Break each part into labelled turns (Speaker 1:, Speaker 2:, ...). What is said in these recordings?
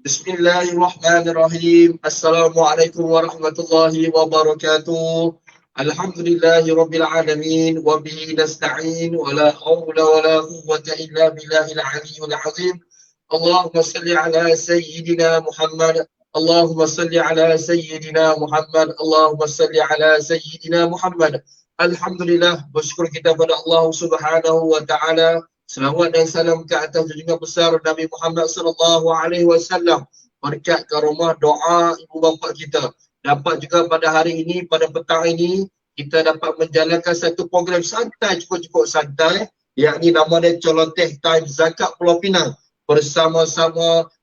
Speaker 1: Bismillahirrahmanirrahim. Assalamualaikum warahmatullahi wabarakatuh. Alhamdulillahi rabbil alamin wa bihi nasta'in wa la hawla wa la quwwata illa billahil aliyyil azim. Allahumma salli ala sayyidina Muhammad. Allahumma salli ala sayyidina Muhammad. Allahumma salli ala sayyidina Muhammad. Alhamdulillah, bersyukur kita pada Allah Subhanahu wa taala. Selawat dan salam ke atas junjungan besar Nabi Muhammad sallallahu alaihi wasallam. Berkat karomah doa ibu bapa kita. Dapat juga pada hari ini, pada petang ini, kita dapat menjalankan satu program santai, cukup-cukup santai, yakni nama dia Celoteh Time Zakat Pulau Pinang bersama-sama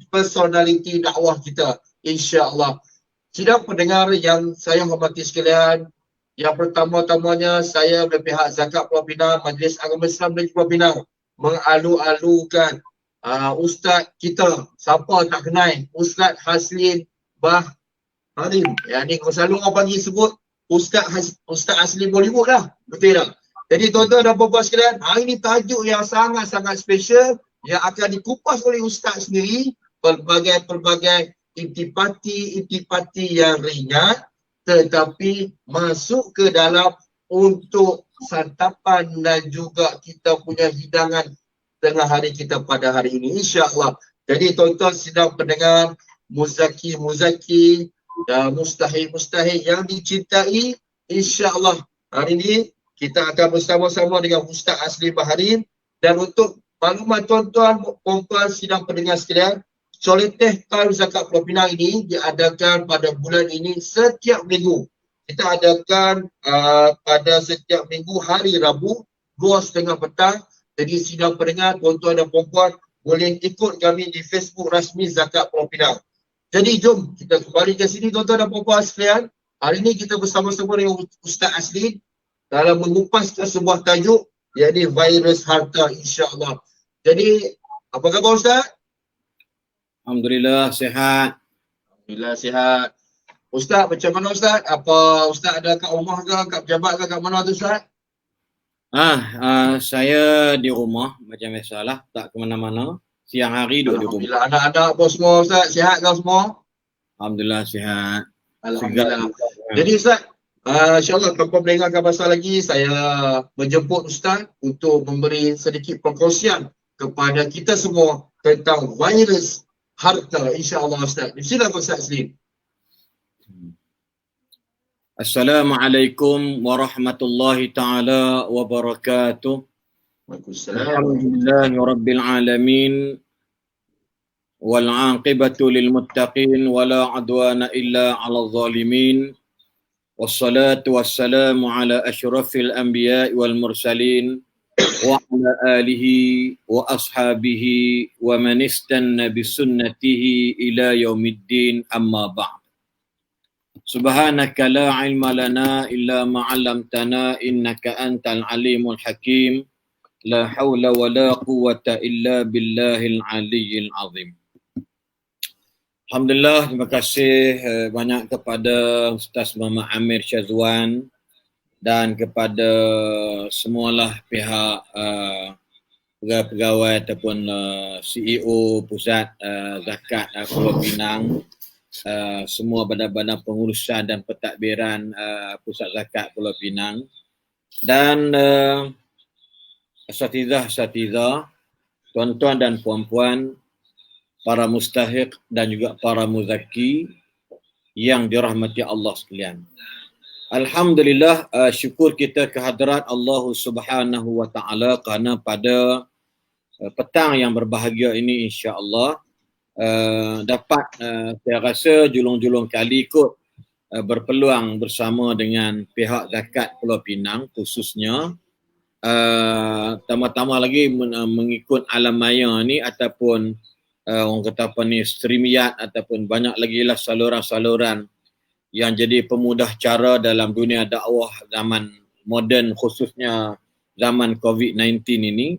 Speaker 1: personaliti dakwah kita, insya-Allah. Sidang pendengar yang saya hormati sekalian, yang pertama-tamanya saya dari pihak Zakat Pulau Pinang, Majlis Agama Islam Negeri Pulau Pinang mengalu-alukan Ustaz kita, siapa tak kenal, Ustaz Haslin Bah Harim. Yang ni selalu orang panggil sebut Ustaz Haslin Bollywood lah, betul tak? Jadi tuan-tuan dan puan-puan sekalian, hari ni tajuk yang sangat-sangat special yang akan dikupas oleh Ustaz sendiri, pelbagai-pelbagai intipati yang ringan tetapi masuk ke dalam untuk santapan dan juga kita punya hidangan tengah hari kita pada hari ini, insya-Allah. Jadi tuan-tuan sedang pendengar, muzaki dan mustahil yang dicintai, insya-Allah hari ini kita akan bersama-sama dengan Ustaz Haslin Baharim. Dan untuk maklumat tuan-tuan, puan-puan sidang pendengar sekalian, Celoteh Time Zakat Pulau Pinang ini diadakan pada bulan ini setiap minggu. Kita adakan pada setiap minggu hari Rabu 2:30 petang. Jadi sidang pendengar, tuan-tuan dan puan-puan boleh ikut kami di Facebook rasmi Zakat Pulau Pinang. Jadi jom kita kembali ke sini tuan-tuan dan puan-puan sekalian. Hari ini kita bersama-sama dengan Ustaz Haslin dalam mengupaskan sebuah tajuk, iaitu virus harta, insya-Allah. Jadi apa khabar Ustaz?
Speaker 2: Alhamdulillah sihat.
Speaker 1: Alhamdulillah sihat. Ustaz, macam mana Ustaz? Apa Ustaz ada kat rumah ke, kat pejabat ke, kat mana tu Ustaz?
Speaker 2: Saya di rumah macam biasalah, tak ke mana-mana. Siang hari duduk di rumah.
Speaker 1: Alhamdulillah, anak-anak apa semua Ustaz? Sihat ke semua?
Speaker 2: Alhamdulillah sihat.
Speaker 1: Alhamdulillah. Jadi Ustaz, insya-Allah tanpa melengahkan masa lagi, saya menjemput Ustaz untuk memberi sedikit perkongsian kepada kita semua tentang virus harta, insya-Allah Ustaz. Silakan Ustaz Haslin.
Speaker 2: Assalamualaikum warahmatullahi taala wabarakatuh.
Speaker 1: Waalaikumsalam.
Speaker 2: Alhamdulillahi rabbil alamin. Wal 'aqibatu lil muttaqin wala 'udwana illa 'alal zalimin. Wassalatu wassalamu ala asyrafil anbiya'i wal mursalin wa ala alihi wa ashabihi wa man istanna bi sunnatihi ila yaumiddin, amma ba'd. Subhanaka la ilma lana illa ma 'allamtana innaka antal alimul hakim. La haula wa la quwwata illa billahil aliyyil azim. Alhamdulillah, terima kasih banyak kepada Ustaz Muhammad Amir Syazwan dan kepada semualah pihak pegawai ataupun CEO Pusat Zakat Pulau Pinang, semua badan-badan pengurusan dan pentadbiran Pusat Zakat Pulau Pinang, dan asatizah, tuan-tuan dan puan-puan, para mustahiq dan juga para muzaki yang dirahmati Allah sekalian. Alhamdulillah, syukur kita kehadrat Allah Subhanahu wa taala kerana pada petang yang berbahagia ini, insya-Allah dapat saya rasa julung-julung kali ikut berpeluang bersama dengan pihak Zakat Pulau Pinang, khususnya tambah-tambah lagi mengikut alam maya ni, ataupun orang kata apa ni, streamyard, ataupun banyak lagi lah saluran-saluran yang jadi pemudah cara dalam dunia dakwah zaman moden, khususnya zaman COVID-19 ini.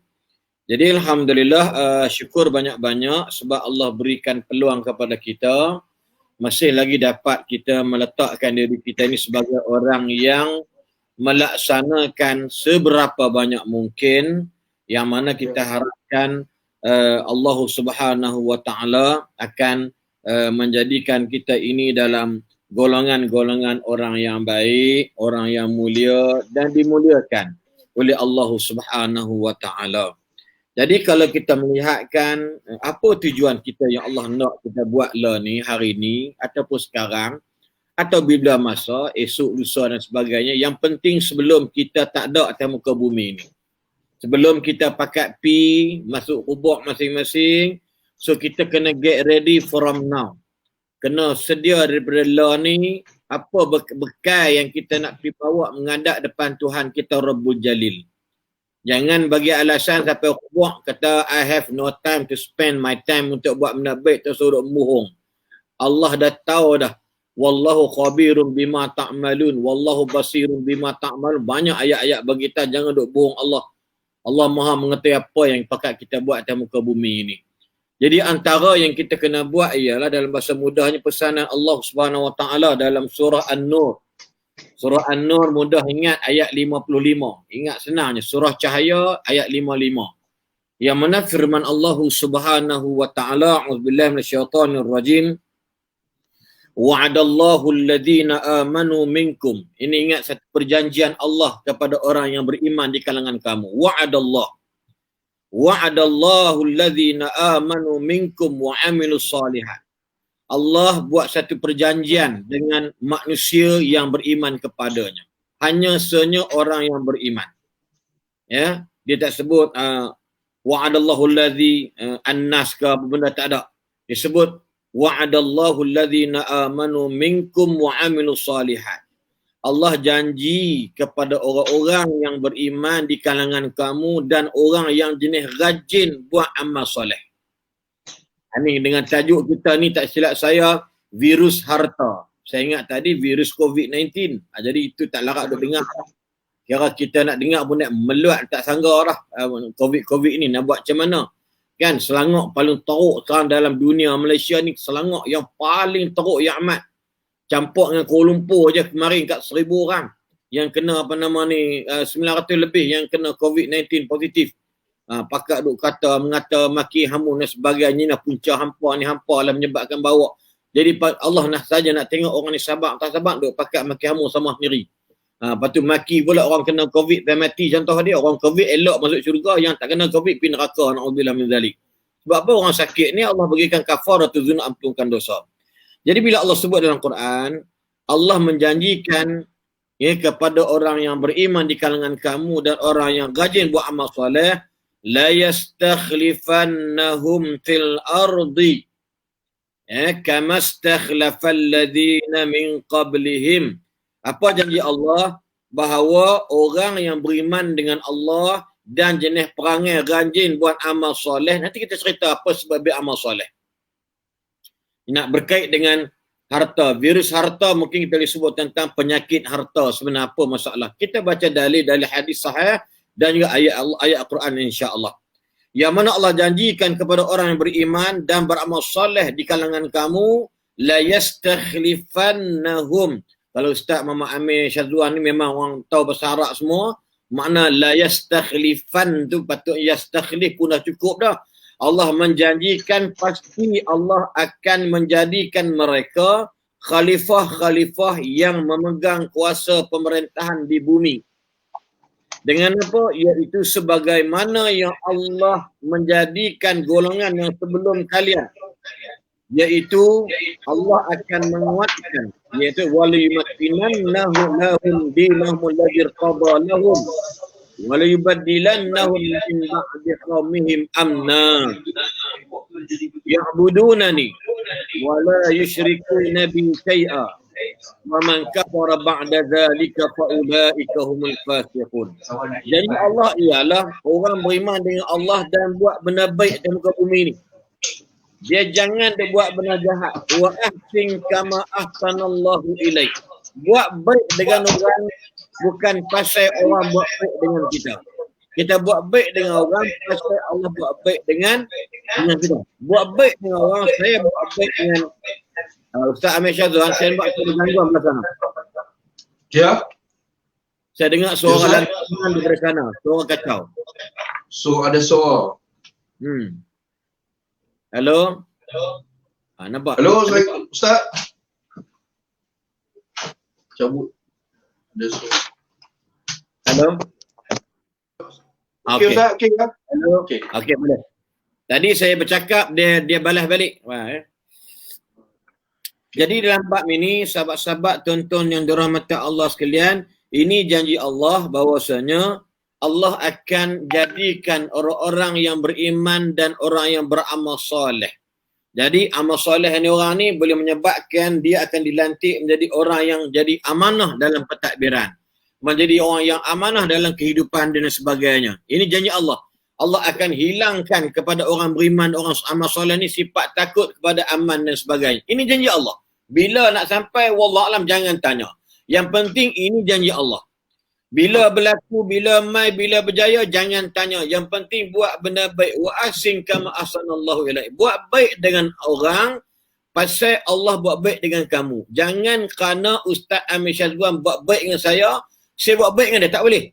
Speaker 2: Jadi alhamdulillah, syukur banyak-banyak sebab Allah berikan peluang kepada kita, masih lagi dapat kita meletakkan diri kita ini sebagai orang yang melaksanakan seberapa banyak mungkin yang mana kita harapkan Allah Subhanahu wa taala akan menjadikan kita ini dalam golongan-golongan orang yang baik, orang yang mulia dan dimuliakan oleh Allah Subhanahu wa taala. Jadi kalau kita melihatkan apa tujuan kita yang Allah nak kita buat lah ni hari ni ataupun sekarang atau bila masa, esok, lusa dan sebagainya, yang penting sebelum kita tak ada atas muka bumi ni, sebelum kita pakat pi masuk kubur masing-masing, so kita kena get ready from now. Kena sedia daripada lah ni apa bekal yang kita nak pergi bawa menghadap depan Tuhan kita Rabbul Jalil. Jangan bagi alasan sampai kubur kata I have no time to spend my time untuk buat benda baik, terus duduk bohong. Allah dah tahu dah. Wallahu khabirun bima ta'malun, wallahu basirun bima ta'malun. Banyak ayat-ayat bagi kita jangan duk bohong Allah. Allah Maha mengetahui apa yang pakat kita buat atas muka bumi ini. Jadi antara yang kita kena buat ialah dalam bahasa mudahnya pesanan Allah Subhanahu Wa Taala dalam surah An-Nur. Surah An-Nur mudah ingat ayat 55. Ingat senangnya surah Cahaya ayat 55. Yang mana firman Allah Subhanahu Wa Taala, a'udzubillahi minasyaitonir rajim. Wa'adallahu alladhina amanu minkum. Ini ingat satu perjanjian Allah kepada orang yang beriman di kalangan kamu. Wa'adallahu alladhina amanu minkum wa amilus salihat. Allah buat satu perjanjian dengan manusia yang beriman kepadanya. Hanya senya orang yang beriman. Ya, dia tak sebut wa'adallahu alladhi an-nas ke benda tak ada. Dia sebut wa'adallahu alladhina amanu minkum wa amilus salihat. Allah janji kepada orang-orang yang beriman di kalangan kamu dan orang yang jenis rajin buat amal soleh. Ini dengan tajuk kita ni tak silap saya, virus harta. Saya ingat tadi virus COVID-19. Jadi itu tak larat duk dengar. Kira kita nak dengar pun nak meluat tak sangka lah COVID ni nak buat macam mana. Kan selangor paling teruk sekarang dalam dunia Malaysia ni, selangor yang paling teruk yang amat. Campur dengan Kuala Lumpur je kemarin kat 1,000 orang yang kena apa nama ni 900 lebih yang kena COVID-19 positif. Pakak duk mengata maki hamun dan sebagainya, nak punca hampa ni hampa lah menyebabkan bawa. Jadi Allah saja nak tengok orang ni sabar tak sabar duk pakak maki hamun sama sendiri. Lepas tu maki pula orang kena COVID dan mati. Contoh dia orang COVID elok masuk syurga, yang tak kena COVID pergi neraka, na'udzubillah min zalik. Sebab apa orang sakit ni Allah berikan kafaratu dzunub, ampunkan dosa. Jadi bila Allah sebut dalam Quran, Allah menjanjikan kepada orang yang beriman di kalangan kamu dan orang yang rajin buat amal soleh, la yastakhlifannahum fil ardi kama istakhlafal ladzina min qablihim. Apa janji Allah? Bahawa orang yang beriman dengan Allah dan jenis perangai rajin buat amal soleh, nanti kita cerita apa sebab amal soleh. Nak berkait dengan harta, virus harta, mungkin kita boleh sebut tentang penyakit harta sebenarnya apa masalah. Kita baca dalil hadis sahih dan juga ayat Al-Quran insya-Allah. Yang mana Allah janjikan kepada orang yang beriman dan beramal soleh di kalangan kamu, la yastakhlifannahum. Kalau Ustaz Muhammad Amir Syazwan ni memang orang tahu bahasa Arab semua, makna la yastakhlifan tu patut yastakhlif pun dah cukup dah. Allah menjanjikan pasti Allah akan menjadikan mereka khalifah-khalifah yang memegang kuasa pemerintahan di bumi. Dengan apa? Iaitu sebagaimana yang Allah menjadikan golongan yang sebelum kalian. Iaitu Allah akan menguatkan, iaitu waliyumakkinannahum lahum dinahum alladzi irtada lahum walayubaddilannahum min ba'di qaumihim amna ya'budunani wa la yusyrikuna bi syai'a wa man kafara ba'da dzalika fa ulaika humul fasiqun. Jadi Allah ialah orang beriman dengan Allah dan buat benda baik di muka bumi ni. Dia jangan dia buat benda jahat. Wa ahsin kama ahsanallahu ilaik. Buat baik dengan orang bukan pasal orang buat baik dengan kita. Kita buat baik dengan orang pasal Allah buat baik dengan kita. Buat baik dengan orang, saya buat baik dengan Ustaz Amir Syazwan, saya buat gangguan belah sana.
Speaker 1: Ya.
Speaker 2: Saya dengar suara lantunan di sana, suara kacau.
Speaker 1: So ada suara.
Speaker 2: Hello? Nampak?
Speaker 1: Hello, saya Ustaz. Cabut. Ada suara.
Speaker 2: Hello?
Speaker 1: Okey Ustaz, okey kan?
Speaker 2: Hello?
Speaker 1: Okey.
Speaker 2: Okey, boleh. Tadi saya bercakap, dia balas balik. Jadi dalam bab ini, sahabat-sahabat tuan-tuan yang dirahmati Allah sekalian, ini janji Allah bahawasanya Allah akan jadikan orang-orang yang beriman dan orang yang beramal soleh. Jadi amal soleh ni orang ni boleh menyebabkan dia akan dilantik menjadi orang yang jadi amanah dalam pentadbiran. Menjadi orang yang amanah dalam kehidupan dan sebagainya. Ini janji Allah. Allah akan hilangkan kepada orang beriman, orang amal soleh ni sifat takut kepada aman dan sebagainya. Ini janji Allah. Bila nak sampai, wallahualam jangan tanya. Yang penting ini janji Allah. Bila berlaku, bila mai, bila berjaya, jangan tanya. Yang penting buat benda baik. Wa ahsin kama ahsanallahu ilaik. Buat baik dengan orang, pasal Allah buat baik dengan kamu. Jangan kerana Ustaz Amir Syazwan buat baik dengan saya buat baik dengan dia. Tak boleh.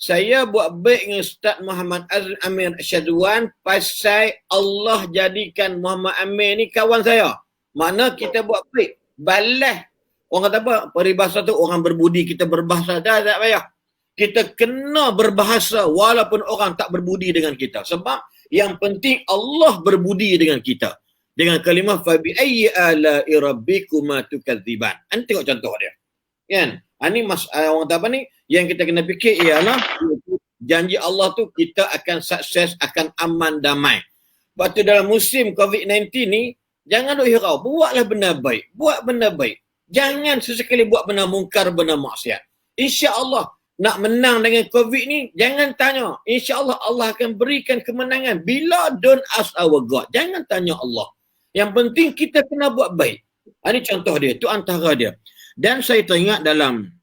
Speaker 2: Saya buat baik dengan Ustaz Muhammad Amir Syazwan pasal Allah jadikan Muhammad Amir ni kawan saya. Mana kita buat baik. Balas. Orang kata apa? Peribahasa tu orang berbudi, kita berbahasa. Tak payah. Kita kena berbahasa walaupun orang tak berbudi dengan kita. Sebab yang penting Allah berbudi dengan kita. Dengan kalimah fabi ayyi ala'i rabbikuma tukadziban. Anda tengok contoh dia. Kan? Ini orang kata apa ni? Yang kita kena fikir ialah janji Allah tu kita akan sukses, akan aman, damai. Sebab tu dalam musim COVID-19 ni, jangan duk hirau. Buatlah benda baik. Buat benda baik. Jangan sesekali buat benda mungkar, benda maksiat. InsyaAllah nak menang dengan COVID ni, jangan tanya. InsyaAllah Allah akan berikan kemenangan. Bila don't ask our God. Jangan tanya Allah. Yang penting kita kena buat baik. Ini contoh dia. Itu antara dia. Dan saya teringat dalam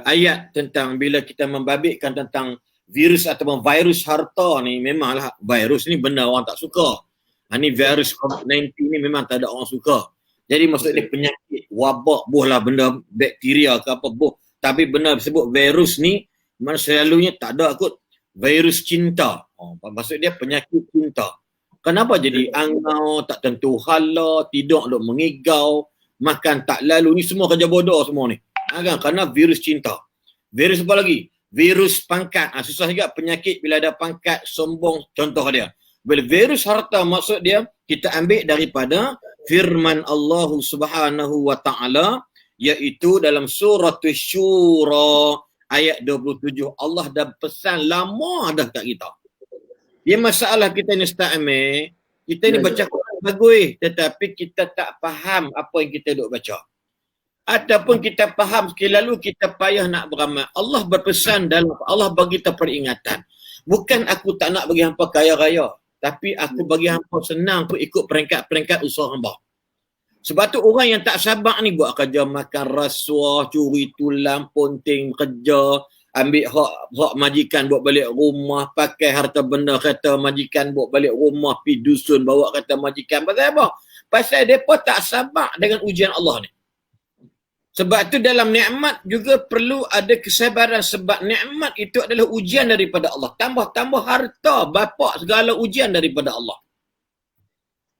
Speaker 2: ayat tentang bila kita membabitkan tentang virus ataupun virus harta ni, memanglah virus ni benda orang tak suka. Ini virus COVID-19 ni memang tak ada orang suka. Jadi maksud dia penyakit, wabak, buhlah benda bakteria ke apa buh. Tapi benda disebut virus ni, mana selalunya tak ada kot virus cinta. Maksud dia penyakit cinta. Kenapa jadi angau, tak tentu hala, tidur duk mengigau, makan tak lalu, ni semua kerja bodoh semua ni. Kan? Kerana virus cinta. Virus apa lagi? Virus pangkat. Susah juga penyakit bila ada pangkat, sombong, contoh dia. Bila virus harta, maksud dia, kita ambil daripada firman Allah Subhanahu wa ta'ala, iaitu dalam surah Syura ayat 27. Allah dah pesan lama dah kat kita. Dia masalah kita ni Ustaz Amir, kita ni baca Quran bagus, tetapi kita tak faham apa yang kita duk baca. Ataupun kita faham sekali lalu kita payah nak beramal. Allah berpesan dalam, Allah bagi kita peringatan. Bukan aku tak nak bagi hampa kaya raya, tapi aku bagi hampa senang aku ikut peringkat-peringkat usaha hamba. Sebab tu orang yang tak sabar ni buat kerja makan rasuah, curi tulang, ponting, kerja, ambil hak majikan buat balik rumah, pakai harta benda kata majikan buat balik rumah, pergi dusun bawa kata majikan. Pasal apa? Pasal mereka tak sabar dengan ujian Allah ni. Sebab tu dalam nikmat juga perlu ada kesabaran, sebab nikmat itu adalah ujian daripada Allah. Tambah-tambah harta, bapak, segala ujian daripada Allah.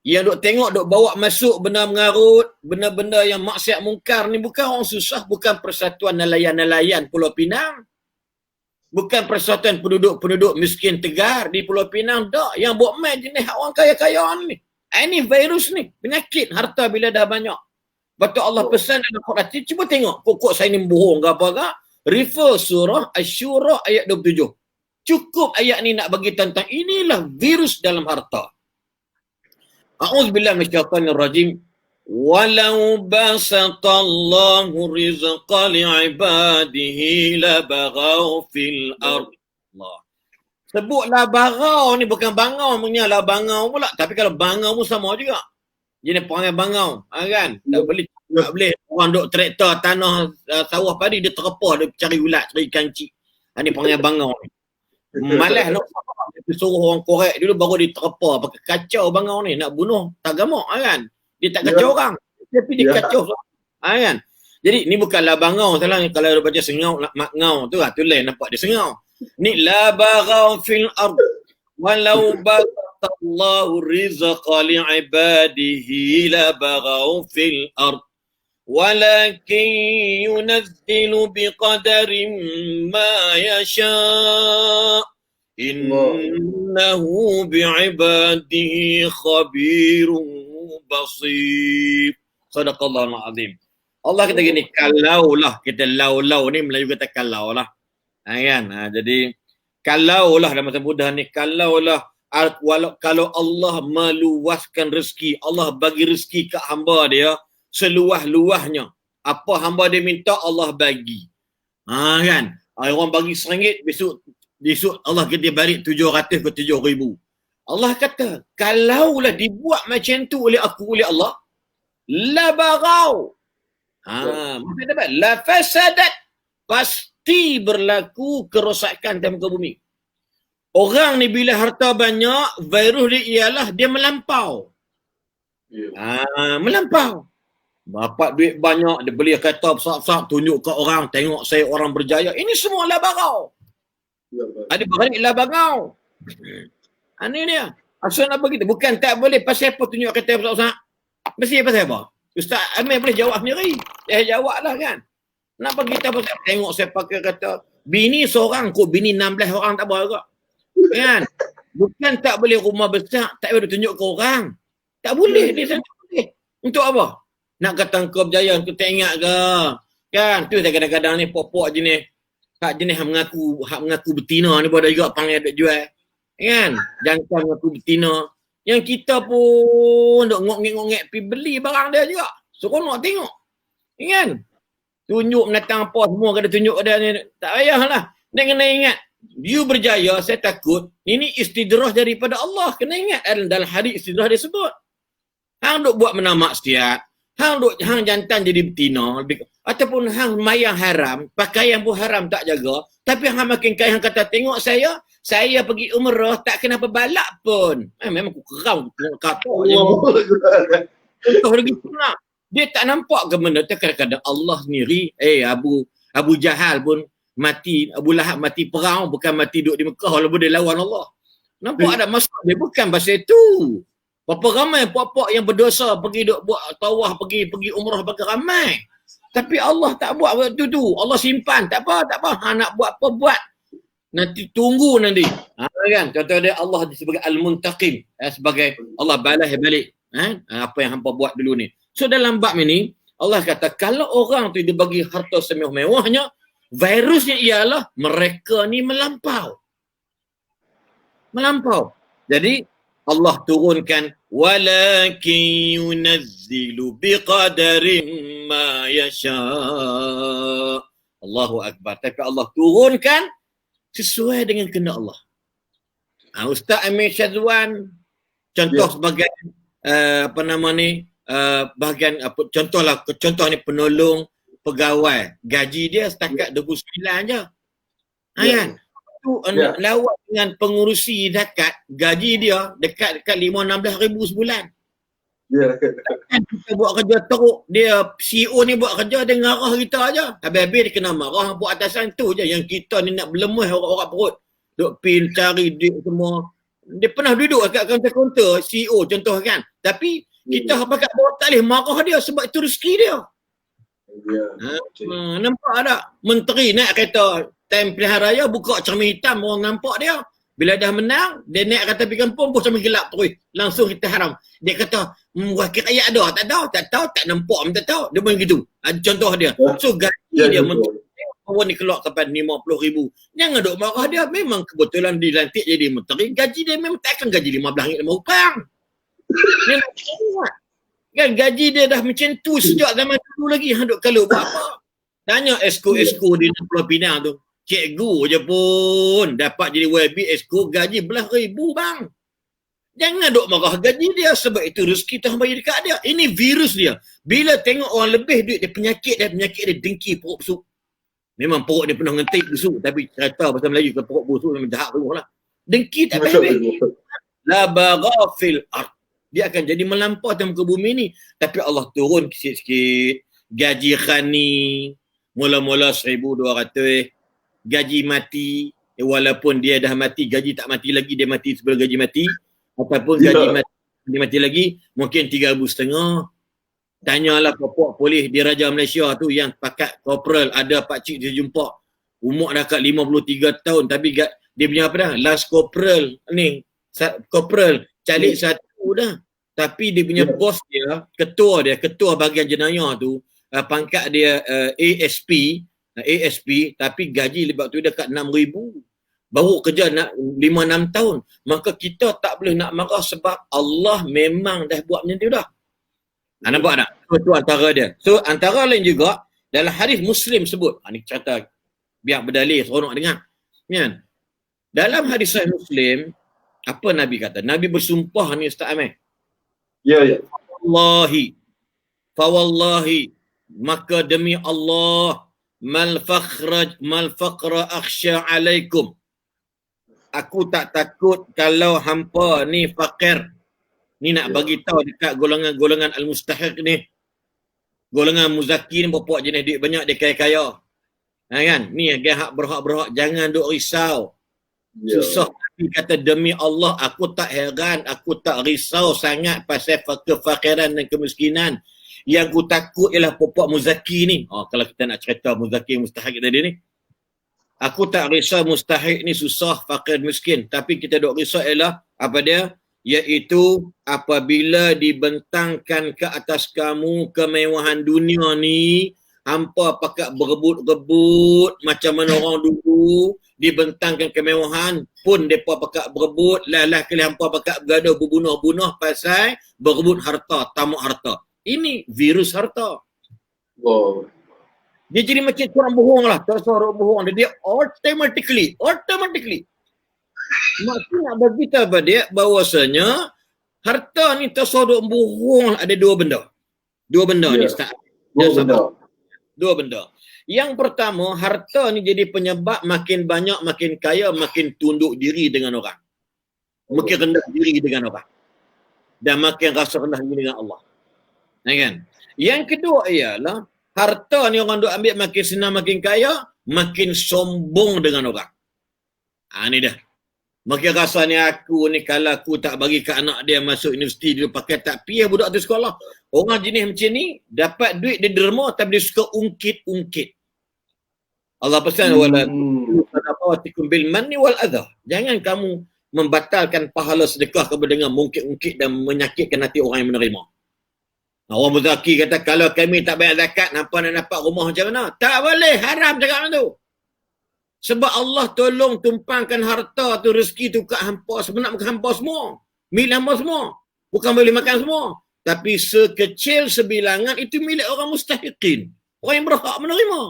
Speaker 2: Yang duk tengok, duk bawa masuk benda mengarut, benda-benda yang maksiat mungkar ni bukan orang susah, bukan persatuan nelayan-nelayan Pulau Pinang. Bukan persatuan penduduk-penduduk miskin tegar di Pulau Pinang. Tak, yang buat main jenis orang kaya-kaya ni. Ini virus ni, penyakit harta bila dah banyak. Betul Allah pesan dalam Quran. Cuba tengok, kok saya ni bohong ke apa ke? Refer surah Asy-Syura ayat 27. Cukup ayat ni nak bagi tentang inilah virus dalam harta. A'udzubillahi minasyaitanir rajim. Walau basatallahu rizqa li'ibadihi labaghaw fil ard. Allah. Sebutlah bagau ni bukan bangau, punya lah bangau pula. Tapi kalau bangau pun sama juga. Jadi perangai bangau, kan? Tak boleh orang duk traktor tanah sawah padi dia terpah, dia cari ulat, cari kancik. Ini perangai bangau ni. Malas nak suruh orang korek dulu baru dia terpah pakai kacau bangau ni nak bunuh tak gamak, kan? Dia tak kacau orang, tapi dia kacau kan? Jadi ni bukanlah bangau salah, kalau dia baca sengau makngau tu lah, tu lain nampak dia sengau. Ni la baghaw fil ard walau ba'athallahu rizqa li'ibadihi labaghaw fil ard walakin yunazzilu biqadarin ma yasha' innahu bi'ibadihi khabirun basir. Sadaqallahul azim. Allah kata gini, kalaulah, kita lau ni Melayu kata kalaulah. Kan? Jadi kalaulah dalam bahasa mudah ni, kalaulah kalau Allah meluaskan rezeki, Allah bagi rezeki ke hamba dia seluas-luasnya. Apa hamba dia minta Allah bagi. Kan? Orang bagi RM1, besok Allah kata dia balik 700 ke 7,000. Allah kata, kalaulah dibuat macam tu oleh aku, oleh Allah, la baghaw. Maksud dapat la fasadat, pasti berlaku kerosakan dalam muka bumi. Orang ni bila harta banyak, virus dia ialah dia melampau. Melampau. Dapat duit banyak, dia beli kereta besar-besar, tunjuk ke orang, tengok saya orang berjaya. Ini semua la baghaw. Ada balik la baghaw. Ini dia. Asal nak begitu. Bukan tak boleh. Pasal apa tunjuk kereta besar-besar? Mesti pasal apa? Ustaz Amir boleh jawab sendiri. Jawab lah kan. Nak bagi kita pasal tengok saya pakai kata bini seorang kot, bini 16 orang tak boleh juga. Kan? Bukan tak boleh rumah besar, tak boleh tunjuk ke orang. Tak boleh. Dia tak boleh. Untuk apa? Nak kata kau berjaya, kau tak ingat ke? Kan? Tu saya kadang-kadang ni pok-pok jenis hak jenis hak mengaku betina ni pada juga panggil duk jual. Kan? Jangan mengaku betina. Yang kita pun duk ngok-ngek pergi beli barang dia juga. Seronok tengok. Kan? Tunjuk menatang apa semua kena tunjuk dia ni. Tak payahlah. Dia kena ingat. You berjaya, saya takut. Ini istidrah daripada Allah. Kena ingat dalam hadis istidrah dia sebut. Hang duk buat menamak setiap. Hang jantan jadi betina. Ataupun hang mayang haram. Pakaian pun haram tak jaga. Tapi hang makin kaya, hang kata tengok saya pergi umrah tak kena balak pun. Memang aku keram kata contoh lagi pula. Dia tak nampak ke benda tu. Kadang-kadang Allah sendiri, Abu Jahal pun mati, Abu Lahab mati perang, bukan mati duduk di Mekah walaupun dia lawan Allah. Nampak ada masalah dia, bukan pasal itu. Berapa ramai puak-puak yang berdosa pergi duk buat tawaf, pergi umrah bagi ramai. Tapi Allah tak buat waktu tu. Allah simpan, tak apa. Nak buat apa buat. Nanti tunggu nanti. Kan? Contoh dia Allah sebagai Al-Muntaqim. Sebagai Allah balas balik. Apa yang hampa buat dulu ni. So dalam bab ini, Allah kata kalau orang tu dia bagi harta semewah-mewahnya, virusnya ialah mereka ni melampau. Jadi Allah turunkan walakin yunazzilu biqadarin ma yasha. Allahu Akbar. Tapi Allah turunkan sesuai dengan kehendak Allah. Ustaz Amir Syazwan contoh sebagai contoh ni penolong pegawai, gaji dia setakat 29 je. Kan? Lawat dengan pengurusi zakat, gaji dia dekat 5-16 ribu sebulan. Kita buat kerja teruk, dia CEO ni buat kerja, dia ngarah kita aja. Habis-habis dia kena marah buat atasan tu je. Yang kita ni nak berlemah orang-orang perut. Duk pin cari duit semua. Dia pernah duduk kat kaunter-kaunter CEO contoh kan. Tapi kita pakat bawah tak boleh marah dia sebab itu rezeki dia. Nampak tak? Menteri naik kereta time pilihan raya buka cermin hitam, orang nampak dia. Bila dah menang, dia naik kereta pergi kampung pun cermin gelap terus. Langsung kita haram. Dia kata, wakil rakyat ada? Tak tahu, tak nampak pun tak tahu. Dia pun gitu. Contoh dia. So gaji dia menteri. Orang ni keluar kepada 50,000. Jangan duk marah dia. Memang kebetulan dilantik jadi menteri. Gaji dia memang takkan gaji RM15 dia nak kuat. Kan gaji dia dah macam tu sejak zaman dulu lagi. Duk kalau buat apa? Tanya esko di Pulau Pinang tu. Cikgu je pun dapat jadi YB esko gaji belah ribu bang. Jangan duk marah gaji dia sebab itu rezeki Tuhan bagi dekat dia. Ini virus dia. Bila tengok orang lebih duit dia penyakit dia dengki perut busuk. Memang perut dia penuh ngentik busuk tapi cerita bahasa Melayu ke perut busuk memang jahat semua lah. Dengki tak habis. La bagha fil ard. Dia akan jadi melampau dalam muka bumi ni. Tapi Allah turun sikit-sikit. Gaji khani mula-mula 1,200. Gaji mati, walaupun dia dah mati, gaji tak mati lagi, dia mati sebelum gaji mati. Ataupun gaji mati lagi mungkin 3,500. Tanyalah pokok polis di Raja Malaysia tu yang pakat korporal, ada pakcik dia jumpa umur dah kat 53 tahun tapi dia punya apa dah, last korporal ni, korporal calik satu dah, tapi dia punya bos dia, ketua bahagian jenayah tu, pangkat dia ASP, tapi gaji lepas tu dekat 6,000, baru kerja nak 5-6 tahun. Maka kita tak boleh nak marah sebab Allah memang dah buat macam tu dah. Nampak tak? Itu antara dia. So antara lain juga dalam hadis Muslim sebut, ni cerita biar berdalil seronok dengar. Kan? Dalam hadis Sahih Muslim, apa Nabi kata? Nabi bersumpah ni Ustaz Amir.
Speaker 1: Ya, ya.
Speaker 2: Fawallahi, maka demi Allah, mal faqra akhsha alaikum. Aku tak takut kalau hampa ni fakir. Ni nak bagi tahu dekat golongan-golongan al-mustahiq ni. Golongan muzaki ni berpuak jenis duit banyak, dia kaya-kaya. Kan? Ni hak berhak-berhak, jangan duk risau. Susah tapi kata demi Allah, aku tak heran, aku tak risau sangat pasal kefakiran dan kemiskinan. Yang aku takut ialah puak muzaki ni. Kalau kita nak cerita muzaki mustahiq tadi ni. Aku tak risau mustahiq ni susah, fakir, miskin. Tapi kita duk risau ialah apa dia? Iaitu apabila dibentangkan ke atas kamu kemewahan dunia ni, hampa pakat berebut-rebut macam mana orang dulu dibentangkan kemewahan pun mereka pakat berebut, lah kali hampa pakat bergaduh berbunuh-bunuh pasal berebut harta, tamak harta. Ini virus harta.
Speaker 1: Wow.
Speaker 2: Dia jadi macam orang bohong lah, tersorok bohong dia automatically maksud nak bagi tahu pada dia bahawasanya harta ni tersodok bohong ada dua benda ni Ustaz. Dua benda. Yang pertama, harta ni jadi penyebab makin banyak, makin kaya, makin tunduk diri dengan orang, makin rendah diri dengan orang, dan makin rasa rendah diri dengan Allah. Kan? Yang kedua ialah harta ni orang duk ambil makin senang, makin kaya, makin sombong dengan orang. Ni dah. Makin rasanya aku ni kalau aku tak bagi ke anak dia masuk universiti, dia pakai tak piyah budak tu sekolah. Orang jenis macam ni dapat duit dia derma tapi dia suka ungkit-ungkit. Allah pesan wala sadaqatikum bil manni wal adha. Jangan kamu membatalkan pahala sedekah kamu dengan mungkit-ungkit dan menyakitkan hati orang yang menerima. Orang muzaki kata kalau kami tak bayar zakat, nampak nak dapat rumah macam mana? Tak boleh, haram cakap macam tu. Sebab Allah tolong tumpangkan harta tu, rezeki tu kat hampa, sebenarnya bukan hampa semua. Milik hampa semua. Bukan boleh makan semua. Tapi sekecil sebilangan itu milik orang mustahiqin. Orang yang berhak menerima.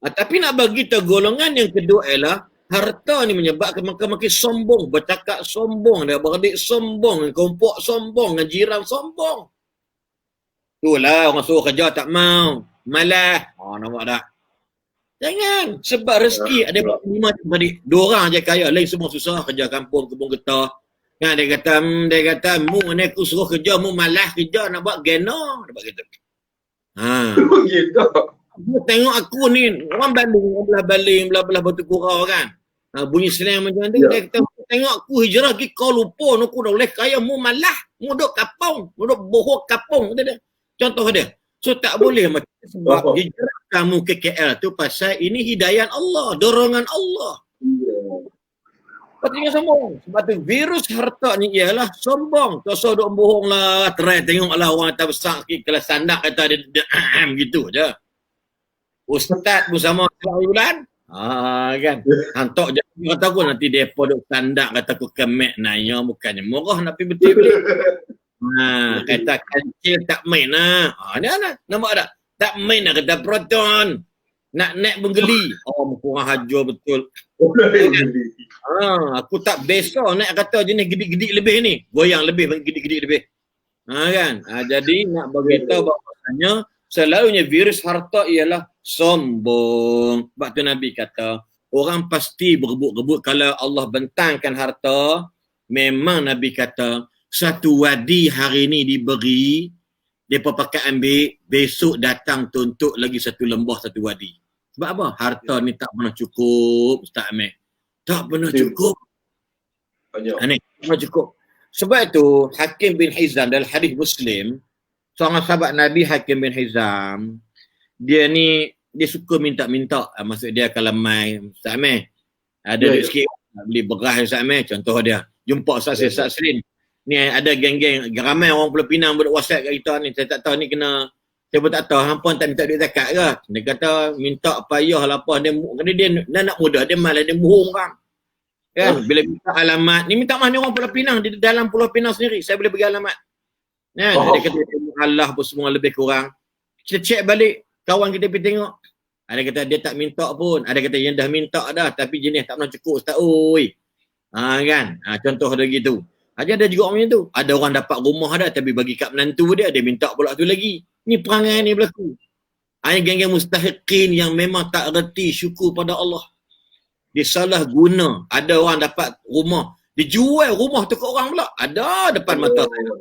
Speaker 2: Tapi nak bagi tahu golongan yang kedua ialah harta ni menyebabkan makin sombong. Bercakap sombong, dia beradik sombong, kompok sombong, jiran sombong. Itulah orang suruh kerja tak mau. Malah. Nampak tak? Jangan. Sebab rezeki ada 5 adik. 2 orang je kaya. Lain semua susah. Kerja kampung, kebun getah. Kan dia kata, mu ni aku suruh kerja, mu malah kerja nak buat gena. Dia buat gitu. Tengok aku ni. Orang belah batu kurau kan. Bunyi selang macam tu. Dia kata, tengok aku hijrah pergi Kuala Lumpur. Aku dah boleh kaya. Mu malah. Mu duduk kapung. Mu duduk bohong kapung. Contoh dia. So tak boleh macam sebab hijrah kamu ke KL tu pasal ini hidayah Allah, dorongan Allah. Patutnya sombong. Sebab tu virus harta ni ialah sombong. Kau duk bohong lah, try tengoklah orang atas besar sikit kelas sandak kata dia gitu je. Ustaz pun sama bulan. Kan. Hantok je kata aku nanti depa duk sandak kata aku kemek naya bukannya murah nak pergi betul-betul. Kata kancil tak main lah. Ni mana? Nampak tak? Tak main nak kata proton. Nak naik menggeli. Kurang hajar betul. Aku tak biasa naik kata jenis gedik-gedik lebih ni. Goyang lebih, gedik-gedik lebih. Kan? Jadi nak beritahu bahawasanya selalunya virus harta ialah sombong. Sebab tu Nabi kata, orang pasti berebut-rebut kalau Allah bentangkan harta. Memang Nabi kata, satu wadi hari ni diberi, mereka pakai ambil, besok datang tuntut lagi satu lembah, satu wadi. Sebab apa? Harta ni tak pernah cukup, Ustaz Amir. Tak pernah cukup.
Speaker 1: Banyak.
Speaker 2: Ni cukup. Sebab itu Hakim bin Hizam dalam hadis Muslim, seorang sahabat Nabi Hakim bin Hizam, dia suka minta-minta. Maksud dia kalau mai Ustaz Amir ada duit sikit nak beli beras Ustaz Amir, contoh dia jumpa Ustaz Srin. Ni ada geng-geng ramai orang Pulau Pinang buat WhatsApp kat kita ni. Saya tak tahu ni kena, saya pun tak tahu hangpa tak minta duit zakat ke. Dia kata minta payah lah apa, dia nak mudah, dia malah dia bohong kan. Kan bila minta alamat ni, minta mana orang Pulau Pinang, di dalam Pulau Pinang sendiri saya boleh bagi alamat. Kan dia kata Allah pun semua lebih kurang. Kita cek balik, kawan kita pergi tengok. Ada kata dia tak minta pun, ada kata yang dah minta dah tapi jenis tak pernah cukup Ustaz oi. Kan. Contoh dia gitu. Ada juga orang macam tu. Ada orang dapat rumah dah tapi bagi kat menantu dia minta pula tu lagi. Ni perangai ni berlaku. Geng-geng mustahiqin yang memang tak reti syukur pada Allah. Dia salah guna. Ada orang dapat rumah, dijual rumah tu ke orang pula. Ada depan mata saya.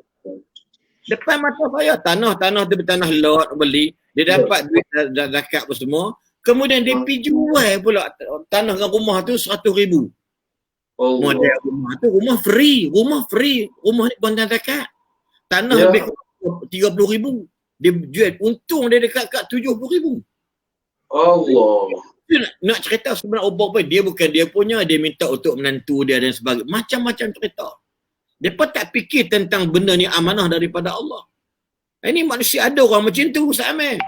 Speaker 2: Depan mata saya. Tanah tu bertanah lot beli. Dia dapat duit zakat apa semua. Kemudian dia pergi jual pula tanah dengan rumah tu 100,000. Model rumah tu rumah free. Rumah ni bukan zakat. Tanah lebih 30,000. Dia jual, untung dia dekat 70,000.
Speaker 1: Allah.
Speaker 2: Nak cerita sebenarnya apa, dia bukan dia punya, dia minta untuk menantu dia dan sebagainya. Macam-macam cerita. Dia pun tak fikir tentang benda ni amanah daripada Allah. Ini manusia ada orang macam tu Ustaz Amir.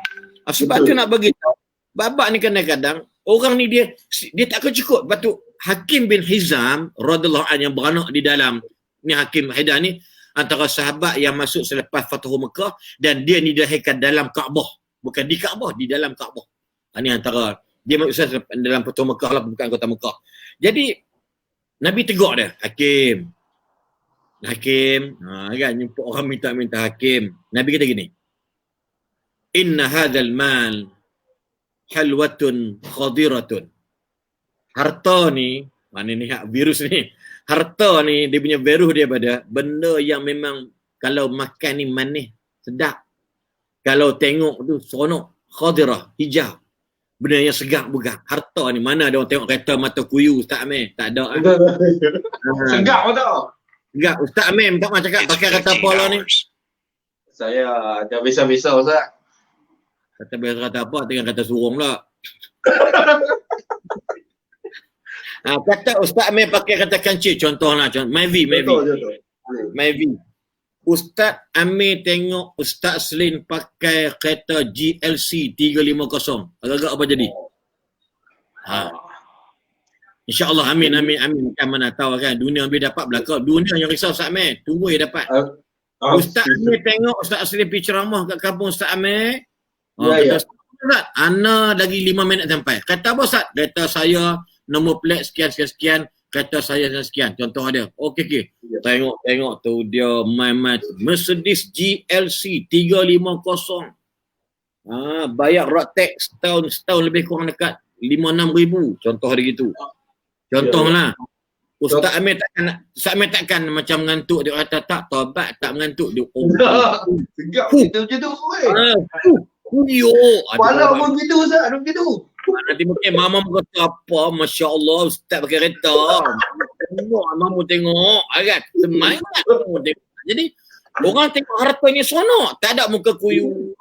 Speaker 2: Sebab tu nak bagi tahu, babak ni kadang-kadang orang ni dia tak akan cukup. Lepas tu Hakim bin Hizam radhiyallahu anhu yang beranak di dalam ni, Hakim Hizam ni antara sahabat yang masuk selepas Fathu Mekah, dan dia ni dilahirkan dalam Kaabah, bukan di Kaabah, di dalam Kaabah. Ini antara dia masuk dalam Fathu Mekah lah, bukan kota Mekah. Jadi Nabi tegur dia, Hakim kan jumpa orang minta Hakim. Nabi kata gini, inna hadzal mal halwatun khadiratun. Harta ni, mana ni virus ni, harta ni dia punya virus dia pada benda yang memang kalau makan ni manis, sedap. Kalau tengok tu seronok, khadirah, hijau. Benda yang segar bukan. Harta ni mana ada orang tengok kereta mata kuyu Ustaz Amir? Tak ada.
Speaker 1: Segak pun tak?
Speaker 2: Segak. Ustaz Amir tak mahu cakap pakai kata apa lah ni?
Speaker 1: Saya dah biasa-biasa Ustaz.
Speaker 2: Kata biasa kata apa? Tengah kata surung lah. Kata Ustaz Amir pakai kata kancil, contohlah, Mayvi. Ustaz Amir tengok Ustaz Slin pakai kereta GLC 350. Agak-agak apa jadi? InsyaAllah, amin. Kan mana tahu kan, dunia Amir dapat belakang. Dunia yang risau Ustaz Amir, tunggu dia dapat. Ustaz Amir tengok Ustaz Slin pergi ceramah kat kampung Ustaz Amir. Kata Ustaz, Ana lagi 5 minit sampai. Kata apa Ustaz? Kata saya nombor plate sekian, kata saya sekian. Contoh dia. Okey. Tengok tu dia main Mercedes GLC 350. Bayar road tax setahun lebih kurang dekat 5-6 ribu. Contoh dia gitu. Contohlah. Ustaz Amir takkan macam mengantuk. Dia kata tak tobat, tak mengantuk. Dia
Speaker 1: Segak macam tu. Walau pun gitu Ustaz, begitu.
Speaker 2: Nanti mungkin mama kata apa, Masya Allah Ustaz pakai kereta. Mama tengok kan, semangat mama tengok. Jadi orang tengok harta ni seronok, tak ada muka kuyu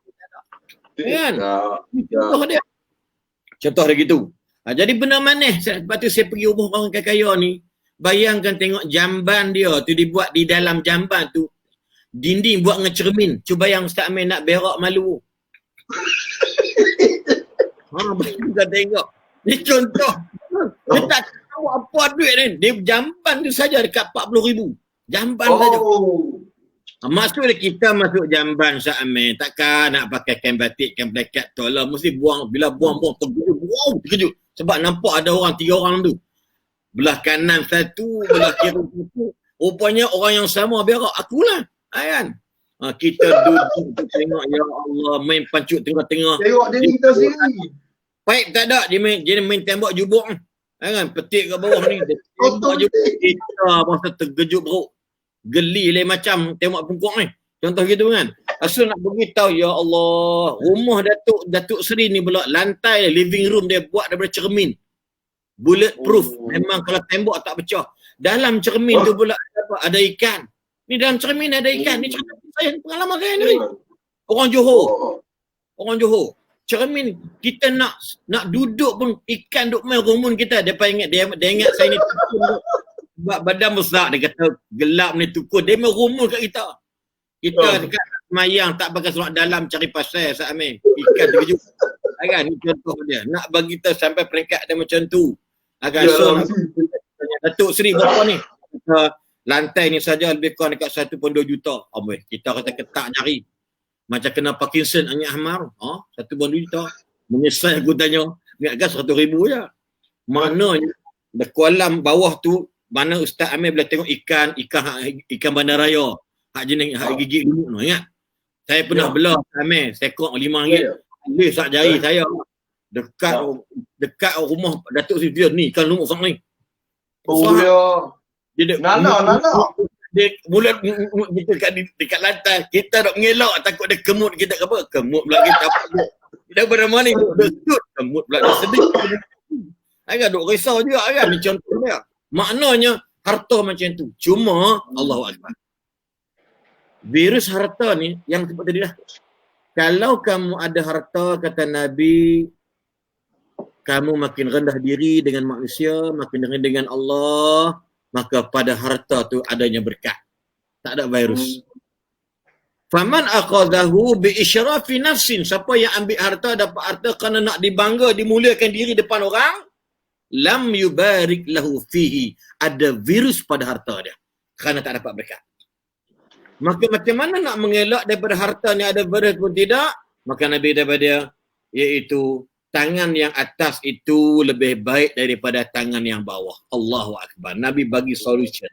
Speaker 2: kan. Contoh dia gitu. Jadi benda manis. Sebab tu saya pergi rumah orang kaya ni, bayangkan tengok jamban dia tu dibuat di dalam jamban tu dinding buat dengan cermin. Cuba yang Ustaz Amir nak berak malu. Kita tengok. Ni contoh. Dia tak tahu apa duit ni. Dia jamban tu saja dekat 40,000. Jamban saja. Maksudnya kita masuk jamban Ustaz Amir, takkan nak pakai kain batik, kain plakat tu lah. Mesti buang, bila buang terkejut. Wow, terkejut. Sebab nampak ada orang, 3 orang tu. Belah kanan satu, belah kiri satu. Rupanya orang yang sama berak. Akulah. Kan? Kita duduk tengok, ya Allah, main pancut tengah-tengah.
Speaker 1: Tengok dia kita sendiri.
Speaker 2: Paip tak ada, dia main tembak jubuk kan, petik kat bawah ni. Dia tembak jubuk. Kita masa terkejut beruk. Geli lain macam tembak pungkuk ni. Contoh gitu kan. Asal nak beritahu, ya Allah, rumah Datuk Seri ni pula lantai living room dia buat daripada cermin. Bulletproof. Memang kalau tembok tak pecah. Dalam cermin tu pula ada ikan. Ni dalam cermin ada ikan. Ni cerita saya, pengalaman saya ni. Orang Johor. Orang Johor. Cermin kita nak duduk pun ikan duk main rumun kita. Dia ingat dia ingat saya ni sebab badan besar, dia kata gelap ni tukul. Dia main rumun kat kita. Kita dekat semayang tak pakai seluar dalam cari pasal Ustaz Amir. Ikan terkejut. Kan ni contoh dia. Nak bagi kita sampai peringkat dia macam tu. Agar so Datuk Seri berapa ni? Lantai ni saja lebih kurang dekat 1.2 juta. Kita kata ketak nyari. Macam kena Parkinson Angin Ahmar. 1.2 juta. Menyesal aku tanya. Ingatkan 100,000 je. Maknanya di kolam bawah tu, mana Ustaz Amir boleh tengok ikan bandaraya. Hak jenis hak gigit dulu tu. Ingat? Saya pernah belah Ustaz Amir. Sekok RM5. Boleh sak jari saya. Dekat rumah Datuk Seri dia ni ikan lumut sang ni. Dia nana. Dia mula dekat lantai. Kita dok mengelak takut dia kemut kita ke apa. Kemut pula kita apa. Dia pada mana ni duduk kemut pula dia sedih. Agak duk risau juga kan ni contoh dia. Maknanya harta macam tu. Cuma Allahu Akbar. Virus harta ni yang sebut tadi dah. Kalau kamu ada harta kata Nabi, kamu makin rendah diri dengan manusia, makin rendah dengan Allah, maka pada harta tu adanya berkat. Tak ada virus. Faman aqadahu bi isyrafi nafsin, siapa yang ambil harta dapat harta kerana nak dibangga, dimuliakan diri depan orang, lam yubarik lahu fihi, ada virus pada harta dia kerana tak dapat berkat. Maka macam mana nak mengelak daripada harta ni ada virus pun tidak? Maka Nabi daripada dia, iaitu tangan yang atas itu lebih baik daripada tangan yang bawah. Allahu Akbar. Nabi bagi solution.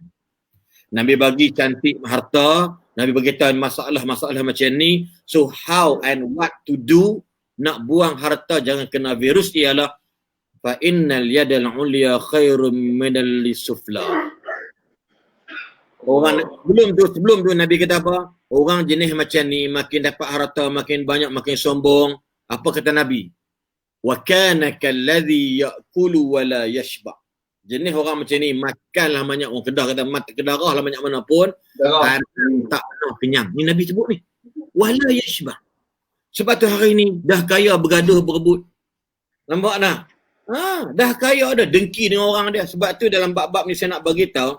Speaker 2: Nabi bagi cantik harta. Nabi bagi tahu masalah-masalah macam ni. So how and what to do nak buang harta jangan kena virus ialah fa innal yadal ulya khairum minal sufla. Orang sebelum tu Nabi kata apa? Orang jenis macam ni makin dapat harta, makin banyak, makin sombong. Apa kata Nabi? Wa kana kalladhi ya'kulu wa la yashba. Jenis orang macam ni makanlah banyak, orang Kedah kata mata kedarah lah banyak mana pun tak pernah kenyang. Ni Nabi sebut ni. Wa la yashba. Sebab tu hari ni dah kaya bergaduh berebut. Nampak tak? Dah kaya dah dengki dengan orang dia. Sebab tu dalam bab-bab ni saya nak bagi tahu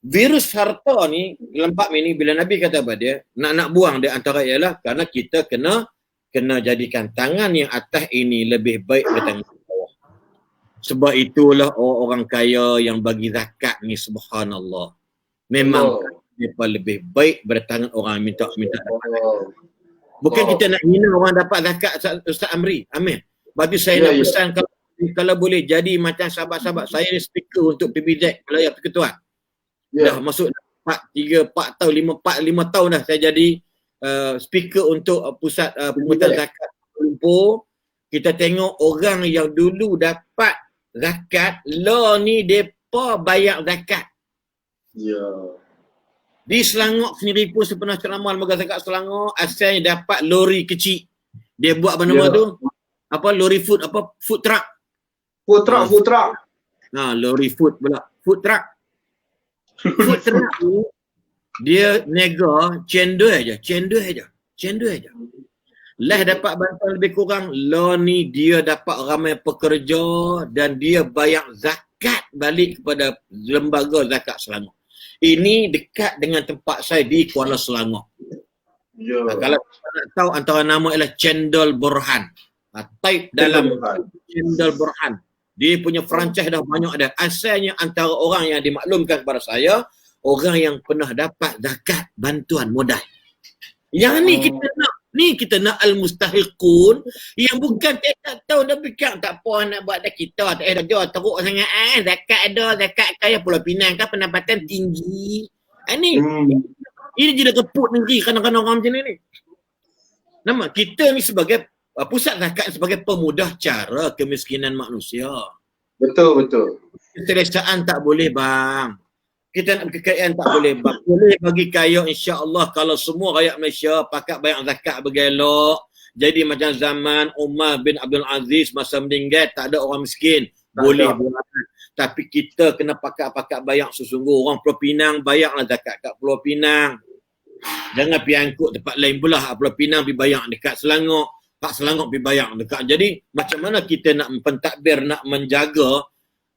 Speaker 2: virus harta ni dalam bab ni bila Nabi kata pada dia nak buang dia antara ialah kerana kita kena jadikan tangan yang atas ini lebih baik daripada tangan bawah. Sebab itulah orang kaya yang bagi zakat ni subhanallah. Memang mereka lebih baik daripada tangan orang yang minta zakat. Bukan kita nak hina orang dapat zakat Ustaz Amir. Bagi saya nak pesan kalau boleh jadi macam sahabat-sahabat saya ni speaker untuk PBZ Wilayah Persekutuan. Dah masuk 4 tahun 5 tahun dah saya jadi speaker untuk pusat pemungutan zakat Lumpur. Kita tengok orang yang dulu dapat zakat, law ni depa bayar zakat. Di Selangor sendiri pun saya pernah ceramah lembaga zakat Selangor, asalnya dapat lori kecil. Dia buat apa nama tu? Apa lori food, apa food truck. Food truck. Lori food pula. Food truck ni dia nega cendol aja. Lah dapat bantuan lebih kurang, law ni dia dapat ramai pekerja dan dia bayar zakat balik kepada lembaga zakat Selangor. Ini dekat dengan tempat saya di Kuala Selangor. Kalau nak tahu antara nama ialah Cendol Burhan. Type dalam Cendol Burhan. Dia punya franchise dah banyak dah. Asalnya antara orang yang dimaklumkan kepada saya, orang yang pernah dapat zakat bantuan modal. Yang ni kita nak al-mustahiqun yang bukan tak tahu dah fikir tak apa nak buat dah kita tak ada teruk sangat zakat kaya Pulau Pinang kan pendapatan tinggi. Ini jadi keput negeri kadang-kadang orang macam ni. Nama kita ni sebagai pusat zakat sebagai pemudah cara kemiskinan manusia. Betul. Keselesaan tak boleh bang. Kita nak kekayaan tak boleh bang. Boleh bagi kaya insya-Allah kalau semua rakyat Malaysia pakat bayar zakat bergelok. Jadi macam zaman Umar bin Abdul Aziz masa meninggal tak ada orang miskin. boleh buat. Tapi kita kena pakat-pakat bayar sesungguh. Orang Pulau Pinang bayarlah zakat kat Pulau Pinang. Jangan pergi angkut tempat lain pula. Pulau Pinang pergi bayar dekat Selangor. Pak Selangor pergi bayar dekat. Jadi macam mana kita nak pentadbir, nak menjaga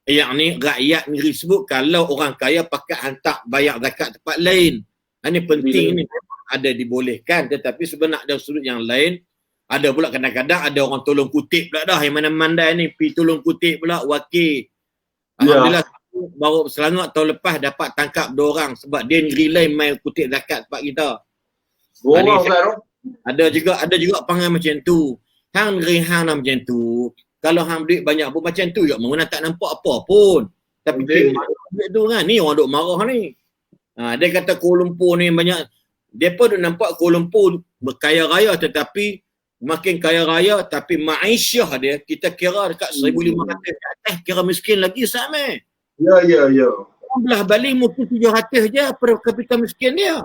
Speaker 2: yang ni rakyat negeri sebut kalau orang kaya pakat hantar bayar zakat tempat lain. Ini penting ni. Ada dibolehkan, tetapi sebenarnya dari sudut yang lain ada pula kadang-kadang ada orang tolong kutip pula dah yang mana mandai ni pergi tolong kutip pula wakil. Alhamdulillah baru Selangor tahun lepas dapat tangkap 2 orang sebab dia relay main kutip zakat tempat kita. Ada juga panggil macam tu. Hang negeri hang nak macam tu. Kalau hang duit banyak pun macam tu juga mana tak nampak apa pun. Tapi duit tu kan ni orang duk marah ni. Dia kata Kuala Lumpur ni banyak. Depa duk nampak Kuala Lumpur berkaya raya tetapi makin kaya raya tapi ma'isyah dia kita kira dekat 1,500 ke atas kira miskin lagi sama.
Speaker 1: Ya.
Speaker 2: Orang belah balik mungkin 700 je per kapita miskin dia.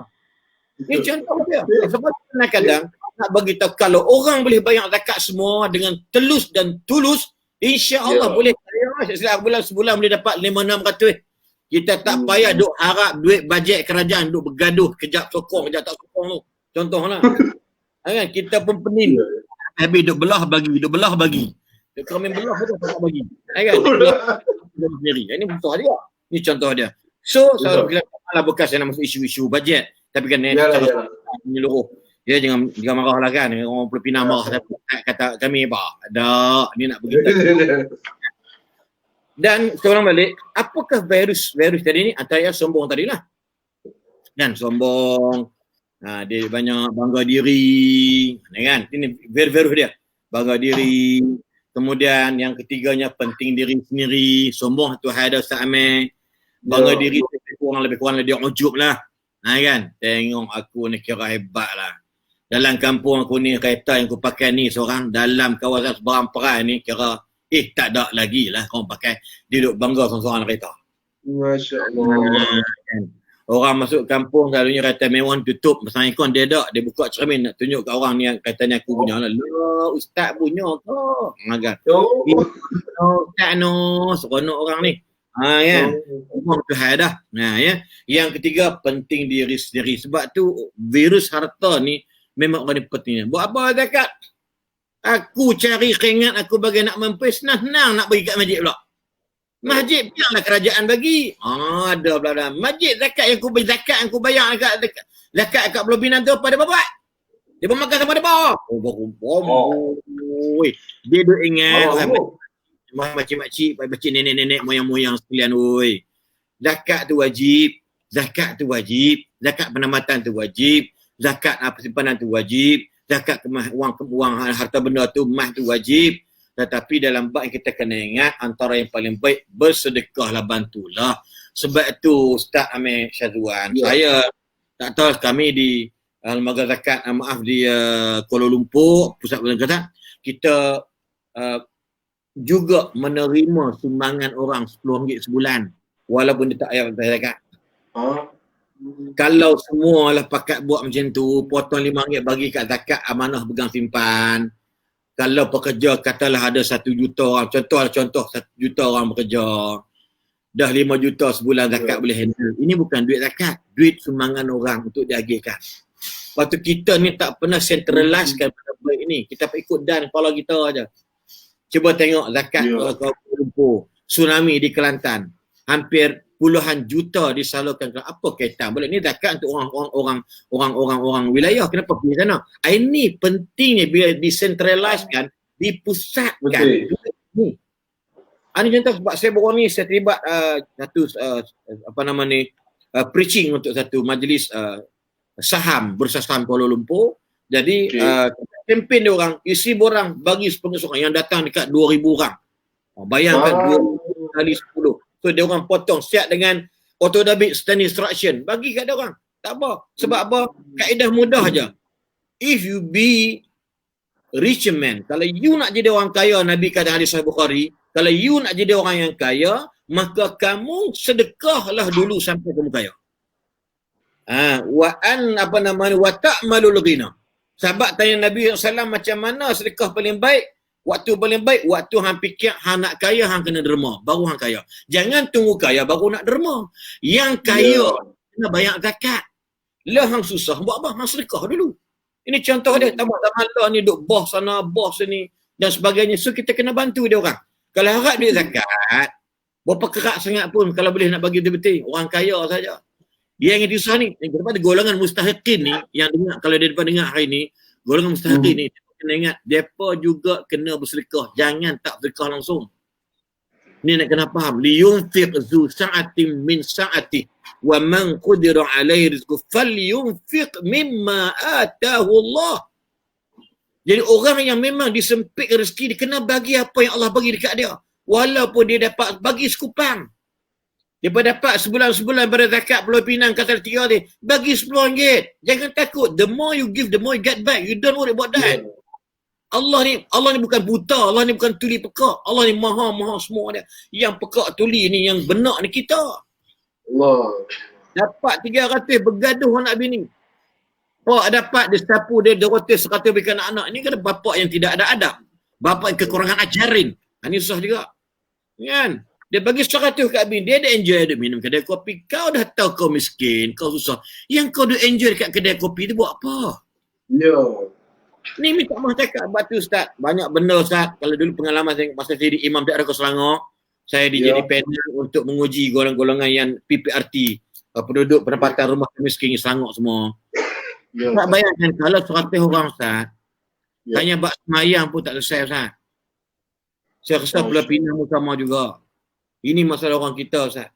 Speaker 2: Ini contoh dia. Sebab kadang-kadang nak bagi tahu kalau orang boleh bayar zakat semua dengan telus dan tulus, insya-Allah boleh kaya. Sebulan boleh dapat 5-600. Kita tak payah duk harap duit bajet kerajaan duk bergaduh kejap sokong kejap tak sokong tu. Contohlah. Kan kita pun pening. Habis duk belah bagi. Duk main belah tu tak bagi. Kan? Sendiri. Ini contoh dia. Ini contoh dia. So, bila bukan saya nak masuk isu-isu bajet. Tapi kan cara menyeluruh. Dia jangan marah lah kan. Orang Pulau Pinang marah kata kami apa. Ada. Ni nak beritahu. Dan seorang balik, apakah virus tadi ni? Antara yang sombong tadi lah. Dan sombong. Dia banyak bangga diri. Kan? Ini virus dia. Bangga diri. Kemudian yang ketiganya penting diri sendiri. Sombong tu ada sa'amai. Bangga diri lebih kurang dia ujub lah. Kan? Tengok aku ni kira hebat lah. Dalam kampung aku ni kereta yang aku pakai ni seorang dalam kawasan seberang perai ni kira tak ada lagi lah orang pakai. Dia duduk bangga seorang kereta.
Speaker 1: Masya Allah.
Speaker 2: Orang masuk kampung selalunya kereta mewah tutup. Pasang ikon dia tak. Dia buka cermin nak tunjuk kat orang ni kereta ni aku punya lah. Ustaz punya ke? Kan? Ustaz no. Seronok orang ni. Kan? Orang Tuhan dah. Ya. Yang ketiga penting diri sendiri. Sebab tu virus harta ni memang orang ni pentingnya. Buat apa zakat? Aku cari keringat aku bagi nak mempes senang nak bagi kat masjid pula. Masjid biarlah kerajaan bagi. Ada pula. Masjid zakat yang aku bagi zakat yang aku bayar zakat kat Pulau Pinang tu apa dia buat? Dia makan sama depa. Dia duk ingat makcik-makcik, pakcik nenek-nenek, moyang-moyang sekalian oi. Zakat tu wajib, zakat penamatan tu wajib, zakat simpanan tu wajib. Zakat wang harta benda tu mah tu wajib. Tetapi dalam bab yang kita kena ingat antara yang paling baik bersedekahlah, bantulah. Sebab itu Ustaz Amir Syazwan, saya tak tahu kami di lembaga zakat di Kuala Lumpur pusat zakat kita juga menerima sumbangan orang RM10 sebulan walaupun dia tak payah bayar zakat. Kalau semualah pakat buat macam tu, potong RM5 bagi kat zakat amanah pegang simpan. Kalau pekerja katalah ada 1 juta orang, contoh 1 juta orang bekerja, dah 5 juta sebulan zakat boleh handle. Ini bukan duit zakat, duit sumbangan orang untuk diagihkan. Lepas tu kita ni tak pernah centralizekan pada baik ini. Kita ikut dan kepala kita aja. Cuba tengok zakat Kuala Lumpur, tsunami di Kelantan. Hampir puluhan juta disalurkan ke apa kaitan boleh ni zakat untuk orang wilayah, kenapa pergi sana? Ini pentingnya bila decentralizekan, dipusatkan. Ni contoh sebab saya baru ni saya terlibat satu preaching untuk satu majlis bursa saham Kuala Lumpur. Jadi kempen dia orang isi borang bagi seorang yang datang dekat 2,000 orang. Bayangkan 2,000 kali 10. So dia orang potong siap dengan auto debit stand instruction. Bagi kat dia orang. Tak apa. Sebab apa? Kaedah mudah aja. If you be rich man, kalau you nak jadi orang kaya, Nabi kata hadis Sahih Bukhari, kalau you nak jadi orang yang kaya, maka kamu sedekahlah dulu sampai kamu kaya. Wa ta'malul ghina. Sahabat tanya Nabi SAW macam mana sedekah paling baik? Waktu paling baik, waktu hang fikir hang nak kaya, hang kena derma. Baru hang kaya. Jangan tunggu kaya baru nak derma. Yang kaya kena bayar zakat. Lah hang susah, buat apa? Hang sedekah dulu. Ini contoh dia. Tamat-tamat lah ni duk boh sana, boh sini dan sebagainya. So kita kena bantu dia orang. Kalau harap duit zakat, berapa kerak sangat pun kalau boleh nak bagi betul-betul. Orang kaya saja. Dia yang susah ni, daripada golongan mustahiqin ni, yang dengar, kalau dia dengar hari ni, golongan mustahiqin ni, kena ingat, mereka juga kena bersedekah. Jangan tak sedekah langsung. Ni nak kena faham. Liyunfiq zu sa'atin min sa'ati wa man qudira alaihi rizquhu falyunfiq mimma atahu Allah. Jadi orang yang memang disempit rezeki, dia kena bagi apa yang Allah bagi dekat dia. Walaupun dia dapat bagi sekupang. Dia dapat sebulan-sebulan pada zakat Pulau Pinang kata tiga dia, bagi RM10. Jangan takut. The more you give, the more you get back. You don't worry about that. Allah ni bukan buta, Allah ni bukan tuli pekak. Allah ni maha semua dia. Yang pekak tuli ni, yang benak ni kita.
Speaker 1: Allah.
Speaker 2: Dapat 300 bergaduh anak bini. Pak dapat dia sapu dia 200 100 berikan anak-anak. Ini kan bapak yang tidak ada adab. Bapak yang kekurangan ajarin. Ini susah juga. Kan? Dia bagi 100 kat bini. Dia ada enjoy, ada minum kedai kopi. Kau dah tahu kau miskin, kau susah. Yang kau dah enjoy kat kedai kopi tu buat apa?
Speaker 1: Ya.
Speaker 2: Ni minta maaf cakap batu Ustaz. Banyak benda Ustaz. Kalau dulu pengalaman saya masa jadi imam daerah Selangor, saya jadi panel untuk menguji golongan-golongan yang PPRT, penduduk pendapatan rumah miskin Selangor semua. Ya. Tak bayangkan kalau 100 orang Ustaz, hanya bak semayang pun tak selesai Ustaz. Saya rasa Pulau Pinang sama juga. Ini masalah orang kita Ustaz.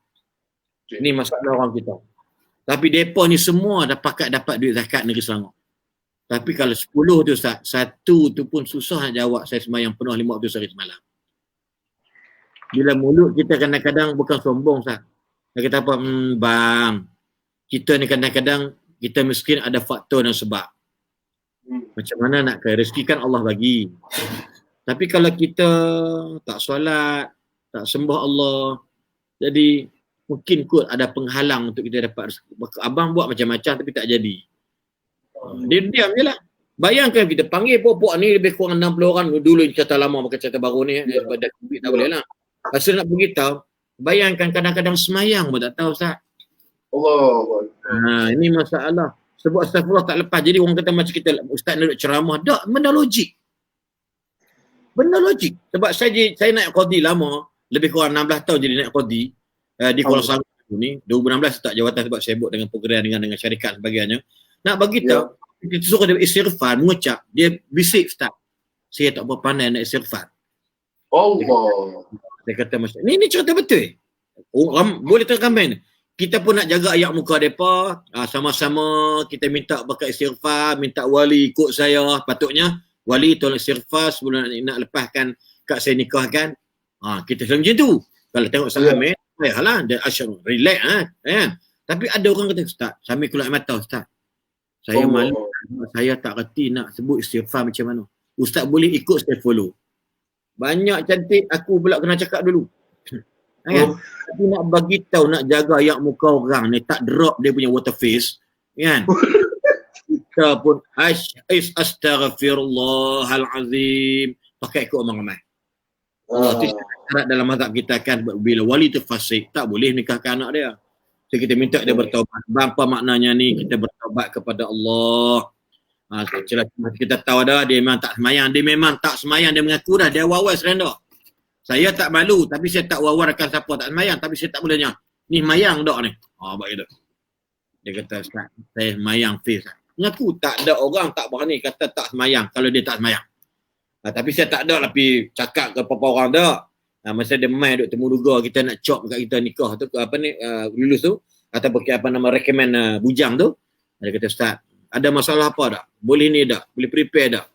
Speaker 2: Ini masalah orang kita. Tapi mereka ni semua dapat duit zakat negeri Selangor. Tapi kalau 10 tu Ustaz, satu tu pun susah nak jawab saya semayang penuh 5 waktu sehari semalam. Bila mulut kita kadang-kadang bukan sombong Ustaz. Dia kata apa? Bang, kita ni kadang-kadang kita miskin ada faktor dan sebab. Macam mana nak kaya? Rezeki kan Allah bagi. Tapi kalau kita tak solat, tak sembah Allah, jadi mungkin kot ada penghalang untuk kita dapat rezeki. Abang buat macam-macam tapi tak jadi. Dia diam je lah. Bayangkan kita panggil pokok ni lebih kurang 60 orang dulu cerita lama pakai cerita baru ni daripada COVID tak boleh lah. Pasal nak beritahu, bayangkan kadang-kadang semayang pun tak tahu Ustaz. Allah. Ini masalah. Sebab astagfirullah tak lepas. Jadi orang kata macam kita Ustaz nak ceramah. Tak, benda logik. Benda logik. Sebab saya naik qadi lama, lebih kurang 16 tahun jadi naik qadi di Kuala Selangor ni. 2016 tak jawatan sebab sibuk dengan pekerjaan dengan syarikat dan sebagainya. Nak bagi tahu, kita suruh dia istighfar, mengucap, dia bisik Ustaz. Saya tak berapa pandai nak istighfar.
Speaker 1: Allah.
Speaker 2: Dia kata macam ni cerita betul. Boleh tergambar ni. Kita pun nak jaga ayat muka mereka, sama-sama kita minta bakat istighfar, minta wali ikut saya. Patutnya wali tolong istighfar sebelum nak lepaskan kak saya nikah kan. Kita selalu macam tu. Kalau tengok Sahamid, lah, dia asyur, relax kan. Tapi ada orang kata, Ustaz, Sahamid keluar mata Ustaz. Saya malu, saya tak reti nak sebut istighfar macam mana. Ustaz boleh ikut, saya follow. Banyak cantik, aku pula kena cakap dulu. Kan? Tapi nak bagi tahu, nak jaga ayat muka orang ni, tak drop dia punya water face. Kan? Kita pun, astaghfirullahalazim. Pakai ikut orang ramai. Itu syarat dalam mazhab kita kan, bila wali tu fasik, tak boleh nikahkan anak dia. So kita minta dia bertaubat. Apa maknanya ni? Kita bertaubat kepada Allah. Kita tahu dah dia memang tak semayang. Dia memang tak semayang. Dia mengaku dah. Dia wawal serenda. Saya tak malu. Tapi saya tak wawarkan siapa tak semayang. Tapi saya tak bolehnya. Ni semayang tak ni. Baik tu. Dia kata, saya semayang face. Mengaku tak ada orang tak berani kata tak semayang. Kalau dia tak semayang. Tapi saya tak ada lah pergi cakap ke apa-apa orang tak. Masa dia main duk temu duga kita nak cop kat kita nikah tu lulus tu atau recommend bujang tu, dia kata Ustaz ada masalah apa tak, boleh ni tak, boleh prepare tak.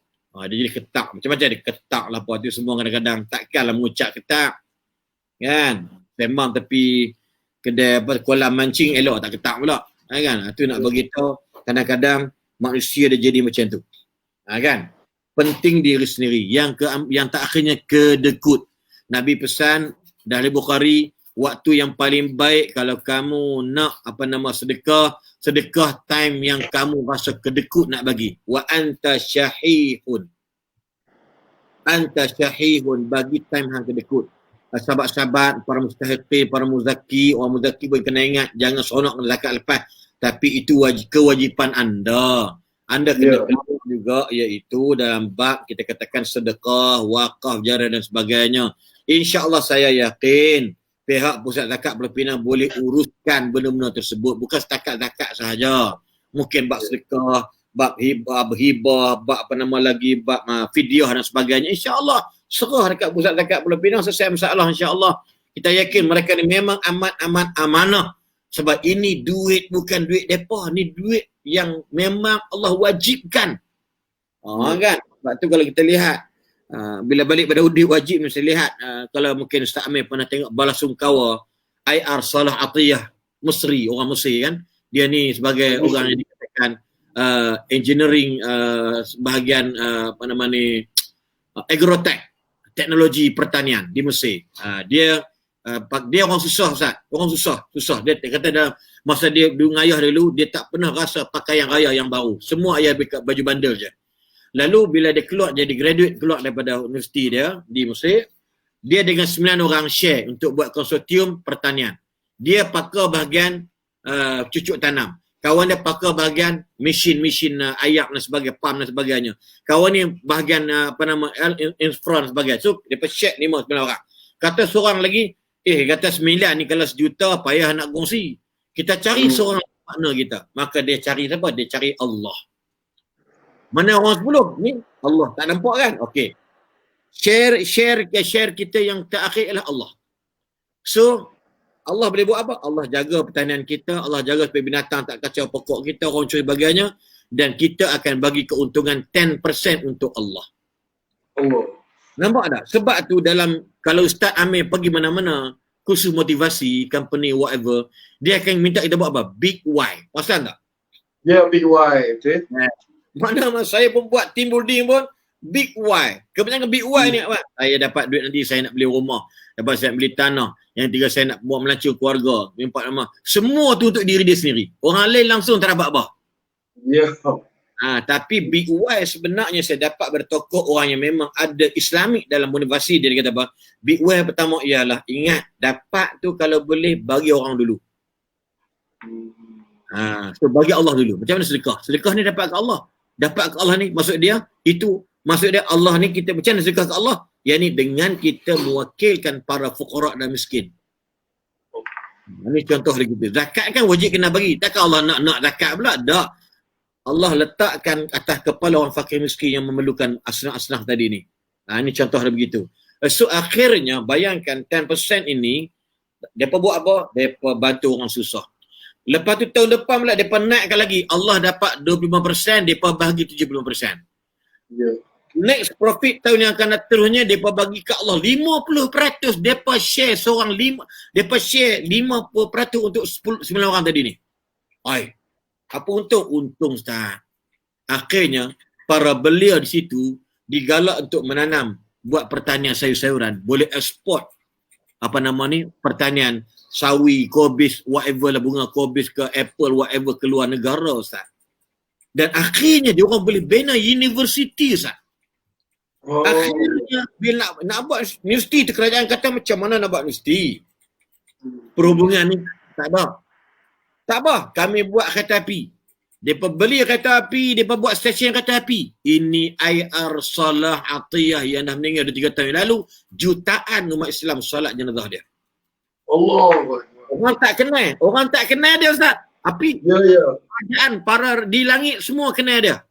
Speaker 2: Dia jadi ketak macam-macam, dia ketak lah apa tu semua. Kadang-kadang takkanlah mengucap ketak kan, memang tepi kedai kolam mancing elok tak ketak pula kan. Tu nak bagi tahu kadang-kadang manusia dia jadi macam tu kan. Penting diri sendiri. Yang tak akhirnya kedekut. Nabi pesan dari Bukhari, waktu yang paling baik kalau kamu nak sedekah time yang kamu rasa kedekut nak bagi. Wa anta syahihun. anta syahihun, bagi time hang kedekut. Sahabat-sahabat, para mustahiqin, para muzaki, orang muzaki boleh kena ingat, jangan seronok zakat lepas. Tapi itu kewajipan anda. Anda kena tahu juga, iaitu dalam bab kita katakan sedekah, wakaf, jariah dan sebagainya. InsyaAllah saya yakin pihak Pusat Zakat Pulau Pinang boleh uruskan benda-benda tersebut. Bukan setakat zakat sahaja. Mungkin bab sedekah, bab hibah, bab apa nama lagi, bab fidyah dan sebagainya. InsyaAllah serah dekat Pusat Zakat Pulau Pinang, selesai masalah insyaAllah. Kita yakin mereka ni memang amat amanah. Sebab ini duit bukan duit mereka, ni duit yang memang Allah wajibkan. Kan? Sebab tu kalau kita lihat, bila balik pada duit wajib, mesti lihat, kalau mungkin Ustaz Amir pernah tengok Balasungkawa, IR Salah Atiyah Mesri, orang Mesir kan. Dia ni sebagai orang yang dikatakan engineering bahagian apa nama ni, agrotech, teknologi pertanian di Mesir. Dia orang susah Ustaz, orang susah. Dia kata dalam masa dia ngayah dulu, dia tak pernah rasa pakaian raya yang baru. Semua ayah baju bandel je. Lalu bila dia keluar, jadi graduate, keluar daripada universiti dia di Mesir, dia dengan 9 orang share untuk buat konsortium pertanian. Dia pakar bahagian cucuk tanam. Kawan dia pakar bahagian mesin ayak dan sebagainya, pump dan sebagainya. Kawan ni bahagian apa nama, infra dan sebagainya. So, dia share 5-9 orang. Kata seorang lagi, kata 9 ni kalau 1 juta payah nak kongsi. Kita cari seorang partner kita. Maka dia cari siapa? Dia cari Allah. Mana orang 10? Ni Allah. Tak nampak kan? Okey. Share kita yang terakhir ialah Allah. So, Allah boleh buat apa? Allah jaga pertanian kita, Allah jaga supaya binatang tak kacau pokok kita, orang curi sebagainya, dan kita akan bagi keuntungan 10% untuk Allah. Nampak tak? Sebab tu dalam, kalau Ustaz Amir pergi mana-mana, kursus motivasi, company, whatever, dia akan minta kita buat apa? Big why. Pasal tak?
Speaker 1: Ya, big why. Okay.
Speaker 2: Mana saya pun buat team building pun, big why. Kebanyakan big why ni apa? Saya dapat duit nanti, saya nak beli rumah. Dapat saya nak beli tanah. Yang tiga, saya nak buat melancur keluarga. Yang empat, nama. Semua tu untuk diri dia sendiri. Orang lain langsung tak dapat apa.
Speaker 1: Ya.
Speaker 2: Tapi big why sebenarnya saya dapat dari tokoh orang yang memang ada Islamik dalam motivasi dia kata apa? Big why pertama ialah ingat dapat tu kalau boleh bagi orang dulu. So bagi Allah dulu. Macam mana sedekah? Sedekah ni dapat ke Allah. Dapat ke Allah ni maksud dia Allah ni kita macam mana sedekah ke Allah? Yang ni dengan kita mewakilkan para fuqara dan miskin. Ini contoh lagi tu. Zakat kan wajib kena bagi. Takkan Allah nak zakat pula? Tak. Allah letakkan atas kepala orang fakir miskin yang memerlukan asnaf-asnaf tadi ni. Ini contoh dia begitu. So akhirnya bayangkan 10% ini, mereka buat apa? Mereka bantu orang susah. Lepas tu tahun depan pula mereka naikkan lagi. Allah dapat 25%, mereka bahagi 75%. Yeah. Next profit tahun yang akan terusnya, mereka bagi ke Allah 50%. Mereka share mereka share 50% untuk 9 orang tadi ni. Apa untung? Untung Ustaz. Akhirnya para belia di situ digalak untuk menanam, buat pertanian sayur-sayuran, boleh ekspor apa nama ni, pertanian sawi, kobis, whatever lah, bunga kobis ke apple, whatever, ke luar negara Ustaz. Dan akhirnya dia orang boleh bina universiti Ustaz. Akhirnya bila nak buat universiti tu, kerajaan kata macam mana nak buat universiti? Perhubungan ni tak ada. Tak apa, kami buat kereta api. Mereka beli kereta api, mereka buat stesen kereta api. Ini IR Salah Atiyah yang dah meninggal 3 tahun yang lalu. Jutaan umat Islam solat jenazah dia.
Speaker 1: Allah.
Speaker 2: Orang tak kenal dia Ustaz. Api. Kerajaan para di langit semua kenal dia.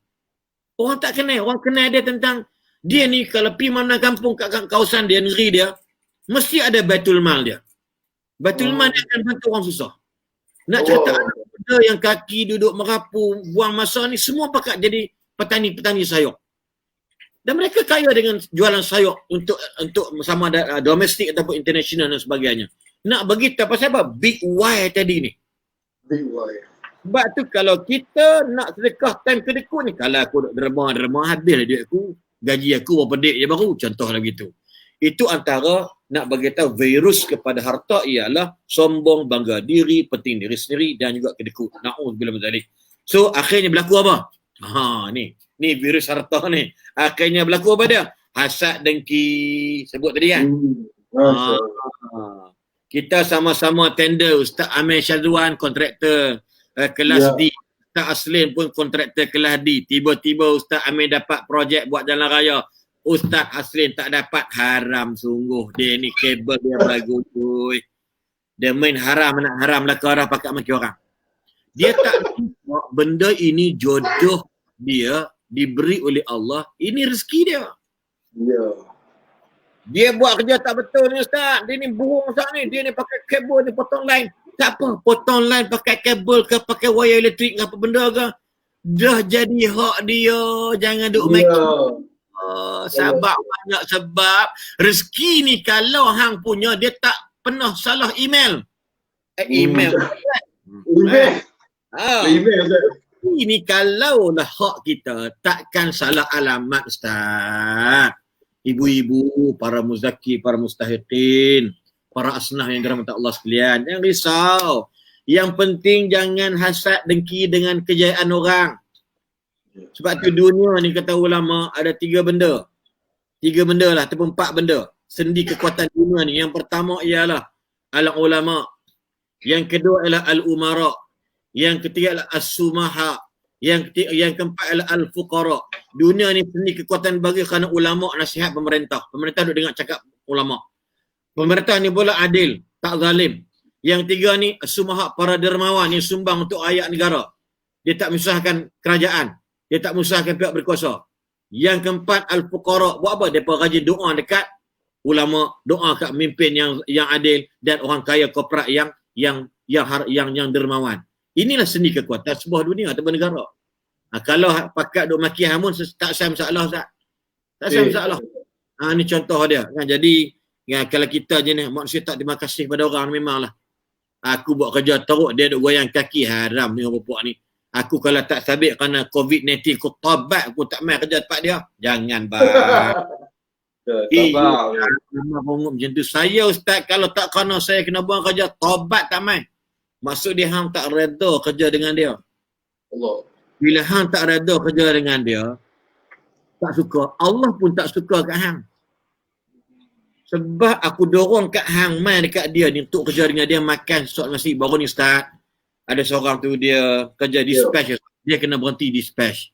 Speaker 2: Orang tak kenal. Orang kenal dia tentang dia ni kalau pergi mana kampung kat kawasan dia, negeri dia, mesti ada Baitul Mal dia. Baitul Mal dia akan bantu orang susah. Nak cerita anak muda yang kaki duduk merapu, buang masa ni, semua pakat jadi petani sayur. Dan mereka kaya dengan jualan sayur untuk sama ada domestik ataupun international dan sebagainya. Nak bagi tahu pasal apa? Big why tadi ni.
Speaker 1: Big why.
Speaker 2: Sebab tu kalau kita nak sedekah time kedekut ni, kalau aku duduk derma habislah duit aku, gaji aku berapa dik je baru, contohlah begitu. Itu antara nak bagi tahu virus kepada harta ialah sombong, bangga diri, penting diri sendiri dan juga kedekut. Na'udzubillah min dzalik. So akhirnya berlaku apa? Ni virus harta ni. Akhirnya berlaku apa dia? hasad dengki sebut tadi kan.
Speaker 1: Masya
Speaker 2: Kita sama-sama tender Ustaz Amir Syazwan kontraktor kelas
Speaker 1: Ya.
Speaker 2: D, Ustaz Aslin pun kontraktor kelas D. Tiba-tiba Ustaz Amir dapat projek buat jalan raya, Ustaz Aslin tak dapat. Haram sungguh. Dia ni kabel dia bagus tu. Dia main haram, nak haram lah ke arah pakat maki orang. Dia tak nampak benda ini jodoh dia diberi oleh Allah. Ini rezeki dia.
Speaker 1: Ya.
Speaker 2: Dia buat kerja tak betul ni Ustaz. Dia ni burung Ustaz ni. Dia ni pakai kabel, dia potong line. Tak apa, potong line pakai kabel ke, pakai wire elektrik ke apa benda ke. Dah jadi hak dia. Jangan duk make sabar banyak sebab rezeki ni kalau hang punya dia tak pernah salah email. Email.
Speaker 1: Email Ustaz.
Speaker 2: Ini kalau lah hak kita takkan salah alamat Ustaz. Ibu-ibu, para muzaki, para mustahiqin, para asnah yang dirahmati Allah sekalian, jangan risau. Yang penting jangan hasad dengki dengan kejayaan orang. Sebab tu dunia ni kata ulama ada 3 benda. 3 benda lah ataupun 4 benda. Sendi kekuatan dunia ni. Yang pertama ialah al-ulama. Yang kedua ialah al-umara. Yang ketiga adalah as-sumaha. Yang keempat adalah al-fuqara. Dunia ni sendi kekuatan bagi kerana ulama nasihat pemerintah. Pemerintah duk dengar cakap ulama. Pemerintah ni pula adil, tak zalim. Yang tiga ni as-sumaha, para dermawan yang sumbang untuk rakyat negara. Dia tak menyusahkan kerajaan. Dia tak menyusahkan pihak berkuasa. Yang keempat al-fuqara. Buat apa? Depa rajin doa dekat ulama, doa kat pemimpin yang adil dan orang kaya korporat yang dermawan. Inilah seni kekuatan sebuah dunia atau negara. Kalau pakat duk maki hamun tak saya masalah Ustaz. Tak saya masalah. Ni contoh dia. Kan? Jadi kalau kita je ni manusia tak terima kasih pada orang memanglah. Aku buat kerja teruk dia duk goyang kaki, haram ni orang puak ni. Aku kalau tak sabit kerana COVID-19 aku tobat, aku tak main kerja tempat dia. Jangan bang. Macam tu. Saya Ustaz kalau tak kerana saya kena buang kerja, tobat tak main. Maksud dia hang tak reda kerja dengan dia.
Speaker 1: Allah.
Speaker 2: Bila hang tak reda kerja dengan dia, tak suka. Allah pun tak suka kat hang. Sebab aku dorong kat hang main dekat dia ni untuk kerja dengan dia, makan suap nasi. Baru ni Ustaz, ada seorang tu dia kerja dispatch. Dia kena berhenti dispatch.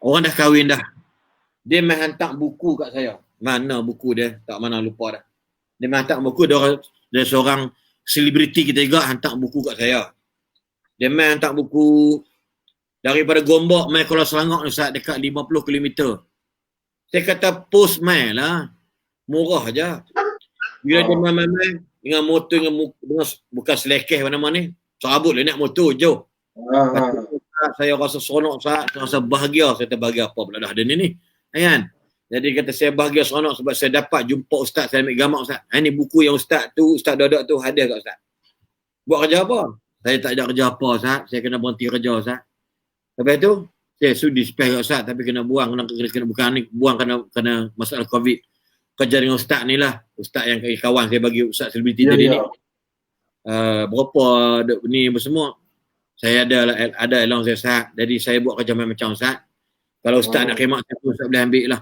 Speaker 2: Orang dah kahwin dah. Dia main hantar buku kat saya. Mana buku dia? Tak mana lupa dah. Dia main hantar buku. Dia seorang selebriti kita juga hantar buku kat saya. Dia main hantar buku daripada Gombak main Kuala Selangor ni Ustaz, dekat 50 km. Saya kata post main lah. Murah je. Bila dia main dengan motor dengan bukan selekeh mana-mana ni. Serabut lah naik motor jauh. Saya rasa seronok Ustaz, saya rasa bahagia. Saya kata bahagia apa pula dah ada ni. Kan? Jadi kata saya bahagia seronok sebab saya dapat jumpa Ustaz, saya ambil gambar Ustaz. Ini buku yang Ustaz Dodak tu hadiah kat Ustaz. Buat kerja apa? Saya tak ada kerja apa Ustaz. Saya kena berhenti kerja Ustaz. Lepas tu, saya sudi spare kat Ustaz tapi kena buang. Kena bukan ni, buang kena masalah COVID. Kerja dengan Ustaz ni lah. Ustaz yang kawan saya bagi Ustaz selebriti tadi ni. Berapa ni semua. Saya ada elong saya Ustaz. Jadi saya buat kerja macam Ustaz. Kalau Ustaz nak khidmat saya, Ustaz boleh ambil lah.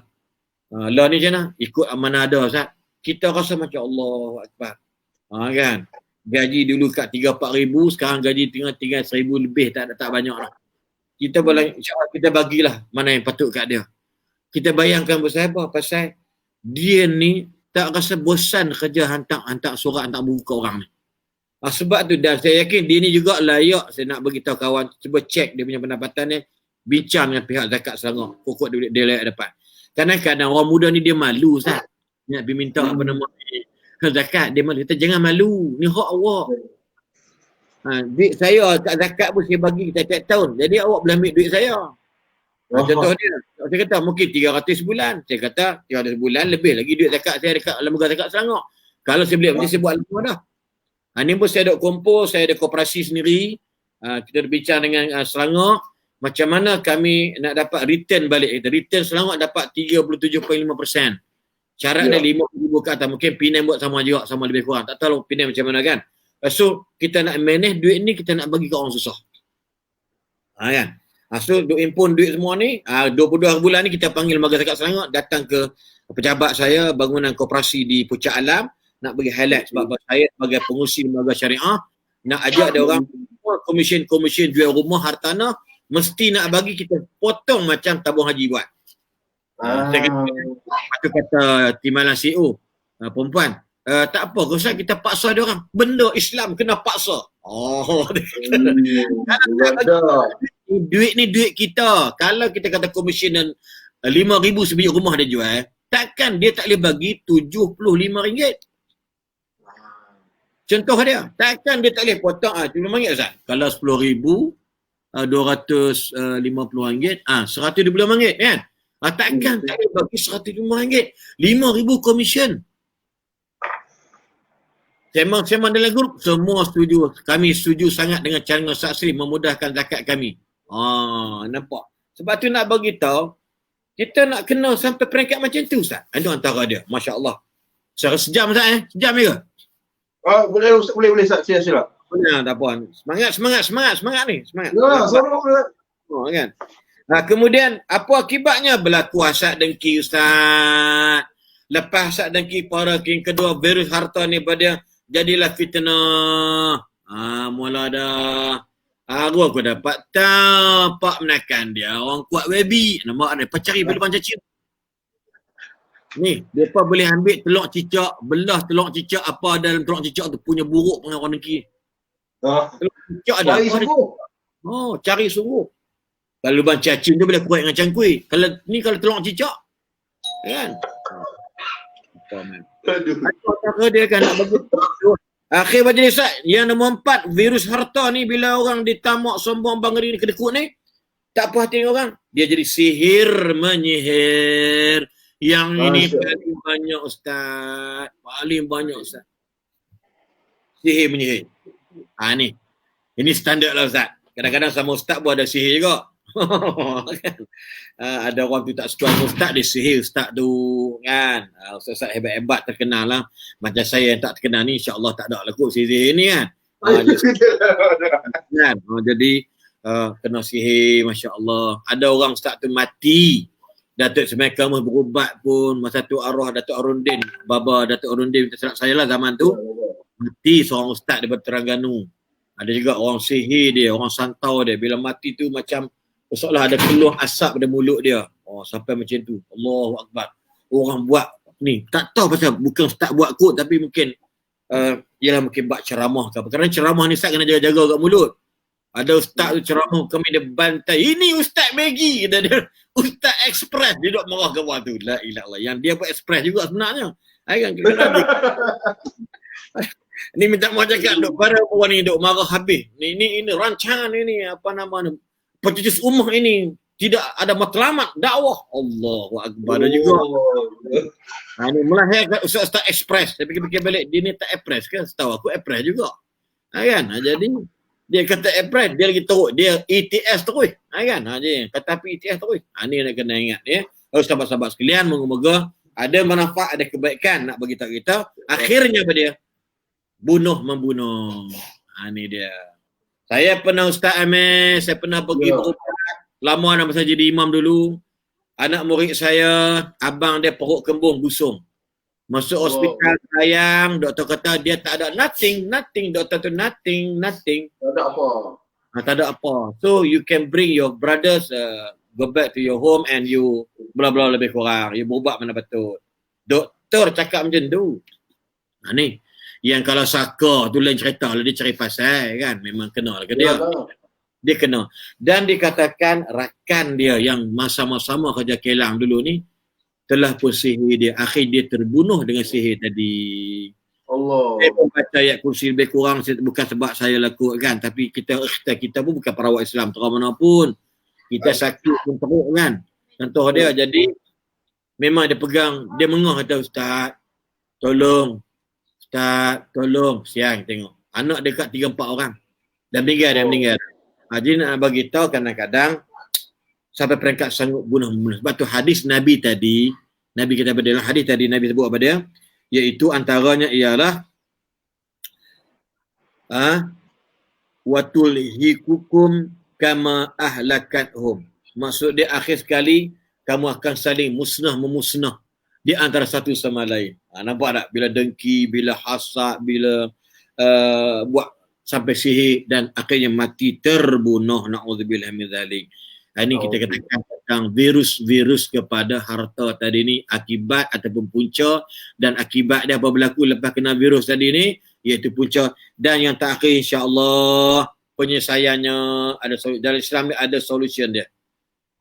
Speaker 2: Lah ni macam mana? Ikut mana ada Ustaz. Kita rasa macam Allah Akbar. Kan? Gaji dulu kat 3-4 ribu, sekarang gaji tinggal 1,000 lebih, tak banyak lah. Kita boleh, insyaAllah kita bagilah mana yang patut kat dia. Kita bayangkan pasal apa? Pasal dia ni tak rasa bosan kerja hantar surat, hantar buku ke orang ni. Sebab tu dan saya yakin dia ni juga layak. Saya nak beritahu kawan, cuba cek dia punya pendapatan ni, bincang dengan pihak zakat Selangor. Pokok dia layak dapat. Kadang-kadang orang muda ni dia malu Ustaz. Nak pergi minta apa nama zakat, dia malu. Kita jangan malu. Ni hak awak. Duit saya kat zakat pun saya bagi setiap tahun. Jadi awak boleh ambil duit saya. Contoh dia. Saya kata mungkin 300 sebulan. Saya kata 300 sebulan lebih lagi duit zakat saya dekat lembaga zakat Selangor. Kalau saya boleh macam saya buat lama dah. Ni pun saya ada kumpul, saya ada koperasi sendiri. Kita berbincang dengan Selangor. Macam mana kami nak dapat return balik. Return Selangor dapat 37.5%. Syarat dia 50,000 ke atas. Mungkin Penang buat sama juga, sama lebih kurang. Tak tahu Penang macam mana kan. So, kita nak manage duit ni, kita nak bagi ke orang susah. Kan? So duk impun duit semua ni, 22 hari bulan ni kita panggil lembaga zakat Selangor datang ke pejabat saya bangunan koperasi di Puncak Alam nak bagi highlight sebab saya sebagai pengurusi lembaga syariah nak ajak dia orang komisen jual rumah hartanah mesti nak bagi kita potong macam tabung haji buat. Saya kata timbalan CEO perempuan, tak apa, kau usah kita paksa dia orang. Benda Islam kena paksa. Duit ni duit kita. Kalau kita kata komisen 5,000 sebiji rumah dia jual, takkan dia tak boleh bagi RM75. Contoh dia, takkan dia tak boleh potong RM75 Ustaz. Kalau RM10,000 RM250, RM125 kan? Takkan tak boleh bagi RM105. RM5,000 komisen. Sembang dalam grup, semua setuju. Kami setuju sangat dengan cara Ustaz Sri memudahkan zakat kami. Nampak? Sebab tu nak bagi tahu, kita nak kena sampai peringkat macam tu Ustaz. Itu antara dia. Masya Allah. Secara sejam Ustaz Sejam ke?
Speaker 1: Boleh Ustaz, sila.
Speaker 2: Boleh, tak apa. Semangat ni. Semangat. Kan? Kemudian, apa akibatnya? Berlaku hasad dengki Ustaz. Lepas hasad dengki para king kedua, virus harta ni pada jadilah fitnah. Mula dah. Aku dapat tapak menakan dia. Orang kuat baby. Nampak dia. Pacari bila pancacir. Ni, mereka boleh ambil telur cicak, belah telur cicak apa dalam telur cicak tu punya buruk dengan orang negeri. Telur cicak ada. Cari sungguh. Cari sungguh. Kalau lubang cacing tu boleh kuat dengan cangkui. Kalau telur cicak. Kan? Aduh. Dia kan nak bagi. Akhir majlis Ustaz, yang nombor 4, virus harta ni bila orang ditamak sombong bangri ni kedekut ni, tak puas hati orang. Dia jadi sihir menyihir. Yang ini paling banyak Ustaz. Paling banyak Ustaz. Sihir menyihir. Ni. Ini standard lah Ustaz. Kadang-kadang sama Ustaz pun ada sihir juga. Ada orang tu tak suka sama Ustaz, dia sihir Ustaz tu kan. Ustaz hebat-hebat terkenal lah. Macam saya yang tak terkenal ni, insyaAllah tak ada lah kot sihir ni kan. Jadi kena sihir, Masya Allah. Ada orang Ustaz tu mati. Datuk Semai Kamus berubat pun. Masa tu arwah Datuk Arundin, Baba Datuk Arundin, tak silap saya lah zaman tu. Mati seorang Ustaz daripada Terengganu. Ada juga orang sihir dia, orang santau dia. Bila mati tu macam seolah ada keluar asap pada mulut dia. Sampai macam tu. Allahu Akbar. Orang buat ni. Tak tahu pasal bukan Ustaz buat kot, tapi mungkin ialah mungkin buat ceramah ke apa. Kerana ceramah ni Ustaz kena jaga-jaga kat mulut. Ada Ustaz tu ceramah kami dia bantai. Ini Ustaz Maggie. Kata dia. Ustaz Express. Dia duduk marah ke bawah tu. La ilah Allah. Yang dia buat Express juga sebenarnya. Ni minta maaf cakap. Duk para orang ni duk marah habis. Ini rancangan ini. Apa nama ni. Pencetus ummah ini. Tidak ada matlamat dakwah. Allahu Akbar. Ada juga. Ni melahirkan Ustaz Express. Saya fikir-fikir balik. Dia ni tak Express ke? Setahu aku Express juga. Kan? Jadi dia kata Express, dia lagi teruk. Dia ETS terus. Kan? Dia kata api ETS terus. Ni nak kena ingat. Sahabat-sahabat sekalian, moga-moga ada manfaat, ada kebaikan nak bagi tahu kita. Akhirnya apa dia? Bunuh-membunuh. Ni dia. Saya pernah Ustaz Amir, saya pernah pergi berubat. Lama nak masa jadi imam dulu. Anak murid saya, abang dia perut kembung busung. Masuk hospital sayang, doktor kata dia tak ada nothing. Doktor tu nothing. Tak ada apa. Tak ada apa. So you can bring your brothers, go back to your home and you bla-bla lebih kurang. You berubat mana betul. Doktor cakap macam tu. Ni. Yang kalau saka tu lain cerita lah, dia cari pasal kan. Memang kena lah ke dia. Dia kena. Dan dikatakan rakan dia yang sama-sama kerja kelang dulu ni telah pun sihir dia. Akhir dia terbunuh dengan sihir tadi. Allah. Saya pun baca ayat kursi lebih kurang, bukan sebab saya lakukan, tapi kita pun bukan perawat Islam terang mana pun. Kita sakit pun teruk kan. Contoh dia, jadi memang dia pegang, dia mengah kata Ustaz, tolong. Siang tengok. Anak dekat 3-4 orang. Dan meninggal. Jadi nak bagi tahu kadang-kadang sampai peringkat sanggup bunuh. Sebab tu hadis Nabi tadi, Nabi kita berdalam hadis tadi, Nabi sebut apa dia? Iaitu antaranya ialah watul hikukum kama ahlakathum. Maksud dia akhir sekali kamu akan saling memusnah di antara satu sama lain. Nampak tak? Bila dengki, bila hasad, bila buat sampai sihir dan akhirnya mati terbunuh. Na'udzubillah min zalik. Ini kita katakan tentang virus kepada harta tadi ni, akibat ataupun punca, dan akibat dia apa berlaku lepas kena virus tadi ni, iaitu punca. Dan yang terakhir insya-Allah penyelesaiannya ada dalam Islam ada solution dia.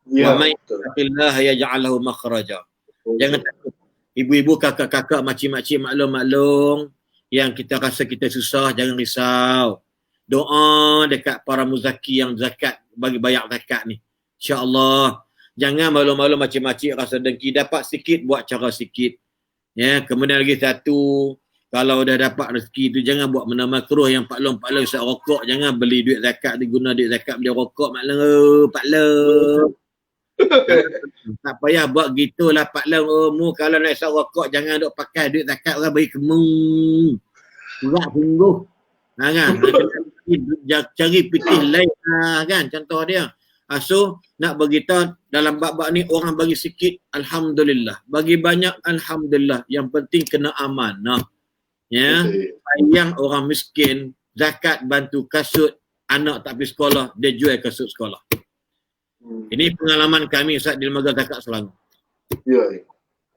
Speaker 2: Wa may yattaqillah yaj'al lahu makhraja. Jangan takut. Ibu-ibu, kakak-kakak, makcik-makcik, maklum yang kita rasa kita susah, jangan risau. Doa dekat para muzaki yang zakat, bagi bayar zakat ni. InsyaAllah. Jangan malu-malu makcik-makcik rasa dengki, dapat sikit buat cara sikit. Ya, kemudian lagi satu, kalau dah dapat rezeki tu jangan buat benda makruh yang paklong-paklong usah rokok, jangan beli duit zakat, diguna duit zakat beli rokok paklong. Tak payah buat gitulah paklong. Kalau nak isap rokok jangan duk pakai duit zakat orang bagi kemung. Berat sungguh. Kan? Cari fikir lain kan, contoh dia. So nak beritahu dalam bab-bab ni orang bagi sikit alhamdulillah, bagi banyak alhamdulillah, yang penting kena amanah. Ya, sayang orang miskin, zakat bantu kasut, anak tak pergi sekolah, dia jual kasut sekolah. Ini pengalaman kami Ustaz di Lembaga Zakat Selangor. Ya.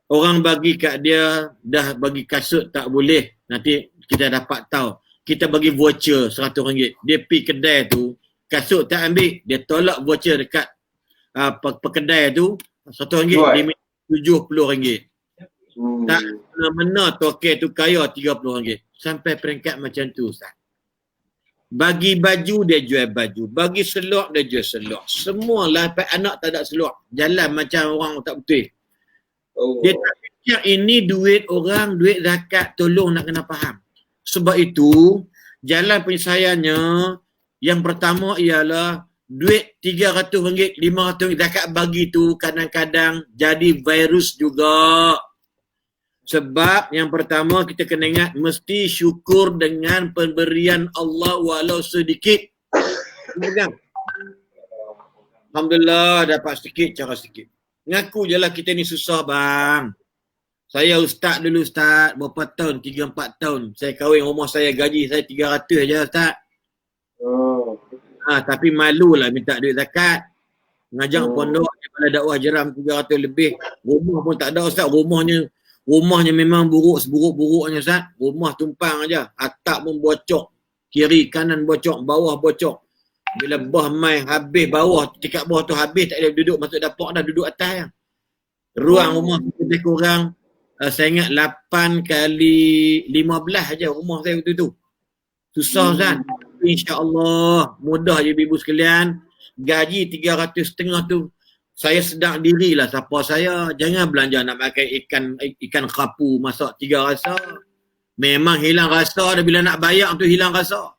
Speaker 2: Orang bagi kat dia, dah bagi kasut tak boleh, nanti kita dapat tahu. Kita bagi voucher RM100. Dia pergi kedai tu, kasut tak ambil, dia tolak voucher dekat pekedai tu, RM100, dia minta RM70. Tak mana toke tu kaya RM30. Sampai peringkat macam tu Ustaz. Bagi baju dia jual baju, bagi seluk dia jual seluk. Semua lapan anak tak ada seluk, jalan macam orang tak betul. Dia tak fikir ini duit orang, duit zakat, tolong nak kena faham. Sebab itu jalan penyelesaiannya yang pertama ialah duit RM300, RM500 zakat bagi tu kadang-kadang jadi virus juga. Sebab yang pertama kita kena ingat mesti syukur dengan pemberian Allah walau sedikit. Alhamdulillah dapat sedikit, cara sedikit. Ngaku je lah kita ni susah bang. Saya ustaz dulu Ustaz, berapa tahun? 3-4 tahun. Saya kahwin, rumah saya gaji saya 300 je Ustaz. Tapi malulah minta duit zakat. Ngajak pondok daripada dakwah jeram 300 lebih. Rumah pun tak ada Ustaz, rumahnya memang buruk, seburuk-buruknya Ustaz. Rumah tumpang aja, atap pun bocok, kiri kanan bocok, bawah bocok. Bila bah mai habis bawah, tingkat bawah tu habis, tak ada duduk masuk dapur dah, duduk atas. Ruang rumah lebih kurang saya ingat 8 kali 15 aja rumah saya waktu tu. Susah Ustaz. InsyaAllah mudah je ibu sekalian. Gaji 300.5 tu saya sedar dirilah siapa saya. Jangan belanja nak pakai ikan kerapu masak 3 rasa. Memang hilang rasa dah bila nak bayar tu hilang rasa.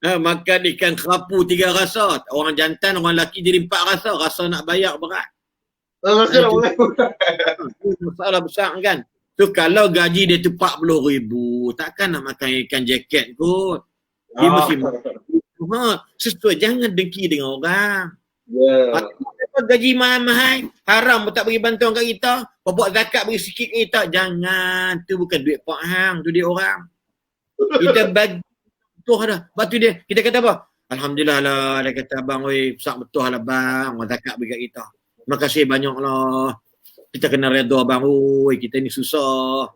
Speaker 2: Makan ikan kerapu 3 rasa. Orang jantan, orang lelaki jadi 4 rasa. Rasa nak bayar berat. Masalah besar kan. Tu kalau gaji dia tu 40,000, takkan nak makan ikan jaket kot. Dia mesti sesuai, jangan dengki dengan orang. Gaji mahal-mahal, haram pun tak bagi bantuan kat kita. Buat zakat bagi sikit kat kita. Jangan, tu bukan duit Pak Hang, tu duit orang. Kita bagi betul dah. Lepas tu dia, kita kata apa? Alhamdulillah lah, dia kata abang, oi, besar betul lah bang, orang zakat bagi kat kita. Terima kasih banyak lah. Kita kena redha abang, oi, kita ni susah.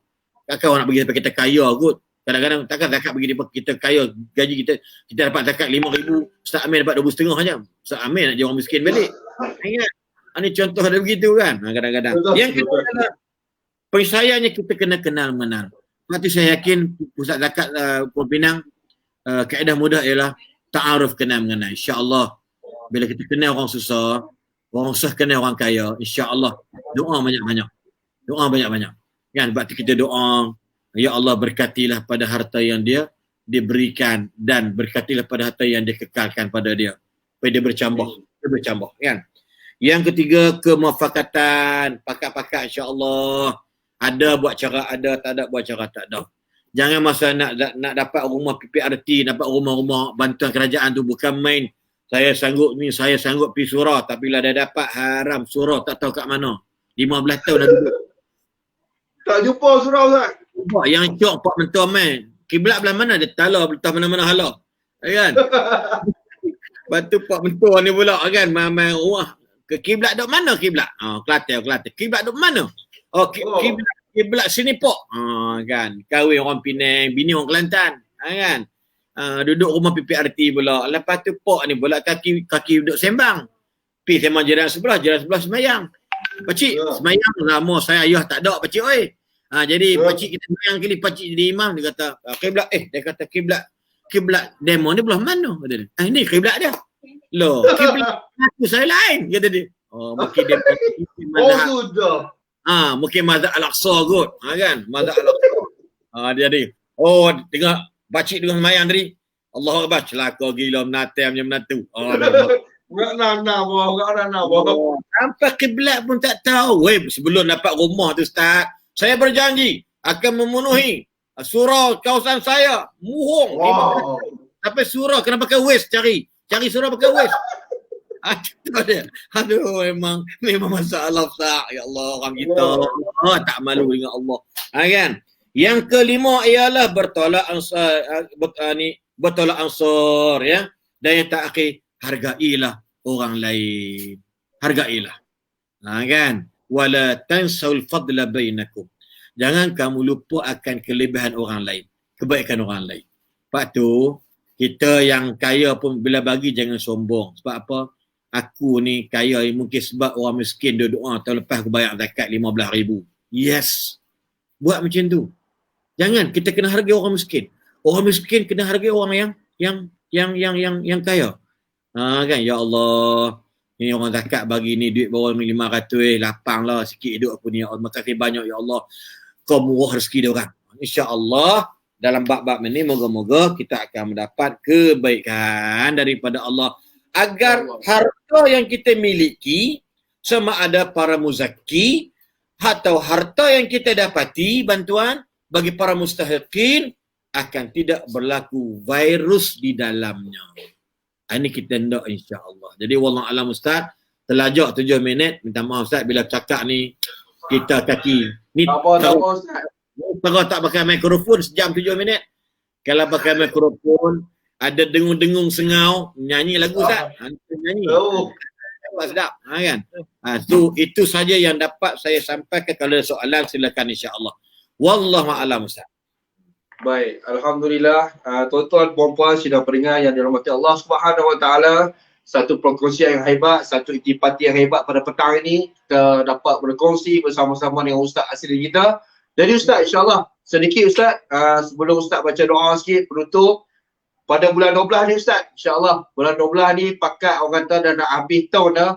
Speaker 2: Takkan orang nak bagi sampai kita kaya kot. Kadang-kadang takkan zakat bagi kita kaya, gaji kita dapat zakat 5,000, Ustaz Amir dapat 2,500 je. Ustaz Amir nak jadi orang miskin balik. Ingat, ini contoh ada begitu kan, kadang-kadang. Yang kedua adalah penyelesaiannya kita kena kenal-menal. Lepas tu saya yakin pusat zakat Pulau Pinang, kaedah mudah ialah ta'aruf, kenal-mengenal. InsyaAllah bila kita kenal orang susah, orang susah kenal orang kaya, insyaAllah doa banyak-banyak. Doa banyak-banyak. Kan, sebab tu kita doa, ya Allah berkatilah pada harta yang dia berikan dan berkatilah pada harta yang dia kekalkan pada dia. Supaya dia bercambah. Kan? Yang ketiga, kemufakatan. Pakat-pakat insya-Allah. Ada buat cara ada, tak ada buat cara tak ada. Jangan masa nak dapat rumah PPRT, dapat rumah-rumah bantuan kerajaan tu bukan main. Saya sanggup pergi surau, tapi lah dah dapat haram surau tak tahu kat mana. 15 tahun dah duduk.
Speaker 1: Tak jumpa surau Ustaz.
Speaker 2: Yang cok pak mentua main. Kiblat belah mana? Dia tala belah mana-mana hala. Kan? Lepas tu pak mentua ni pula kan main rumah. Ke kiblat dok mana kiblat? Kelantan. Kiblat dok mana? Kiblat sini pok. Kan. Kahwin orang Penang, bini orang Kelantan. Kan. Duduk rumah PPRT pula. Lepas tu pok ni pula kaki duduk sembang. Pergi sembang jiran sebelah semayang. Pakcik, semayang lama saya ayah tak ada pakcik oi. Jadi pakcik kita semayang kali pakcik jadi imam, dia kata kiblat demo ni belah mana? Kata dia. Ni kiblat dia. Loh, kiblat aku saya lain kata dia. Mungkin dia mazhab.
Speaker 1: Sudah.
Speaker 2: Mungkin mazhab Al-Aqsa kot. Kan? Mazhab Al-Aqsa. Dia tengok pakcik dengan semayang tadi. Allahu Akbar, celaka gila menatai macam menatu. Sampai kiblat pun tak tahu. Sebelum dapat rumah tu Ustaz, saya berjanji akan memenuhi surau kawasan saya. Muhung.
Speaker 1: Wow.
Speaker 2: Sampai surau kena pakai waste cari surau pakai waste. Dia. Aduh, memang masalah Ustaz. Ya Allah, orang kita tak malu dengan Allah. Kan? Yang kelima ialah bertolak ansur ya. Dan yang terakhir, hargailah orang lain. Hargailah. Kan? Wala tansaul fadla bainakum. Jangan kamu lupa akan kelebihan orang lain, kebaikan orang lain. Sebab tu kita yang kaya pun bila bagi jangan sombong. Sebab apa? Aku ni kaya mungkin sebab orang miskin dia doa tahun lepas aku bayar zakat 15,000. Yes. Buat macam tu. Jangan, kita kena hargai orang miskin. Orang miskin kena hargai orang yang kaya. Kan, ya Allah, ni orang zakat bagi ni duit bawah 500, lapang lah sikit hidup aku ni. Ya Allah, makasih banyak ya Allah. Kau murah rezeki dia orang. InsyaAllah dalam bab-bab ini moga-moga kita akan mendapat kebaikan daripada Allah. Agar harta yang kita miliki, sama ada para muzaki atau harta yang kita dapati bantuan bagi para mustahiqin, akan tidak berlaku virus di dalamnya. Ini kita hendak insya-Allah. Jadi wallahu alam Ustaz, terlajak 7 minit. Minta maaf Ustaz bila cakap ni kita kaki ni
Speaker 1: apa Ustaz.
Speaker 2: Kalau tak pakai mikrofon sejam 7 minit. Kalau pakai mikrofon ada dengung-dengung sengau, nyanyi lagu Ustaz. Nyanyi. Sedap. Kan? Itu saja yang dapat saya sampaikan. Kalau ada soalan silakan insya-Allah. Wallahu a'lam Ustaz.
Speaker 1: Baik, alhamdulillah. Tuan-tuan puan-puan sidang pendengar yang dirahmati Allah Subhanahu Wa Taala, satu perkongsian yang hebat, satu intipati yang hebat pada petang ini. Kita dapat berkongsi bersama-sama dengan Ustaz Asri kita. Jadi Ustaz, insya-Allah sedikit Ustaz, sebelum Ustaz baca doa sikit penutup. Pada bulan 12 ni Ustaz, insya-Allah bulan 12 ni pakat orang kata dah nak habis tahun dah.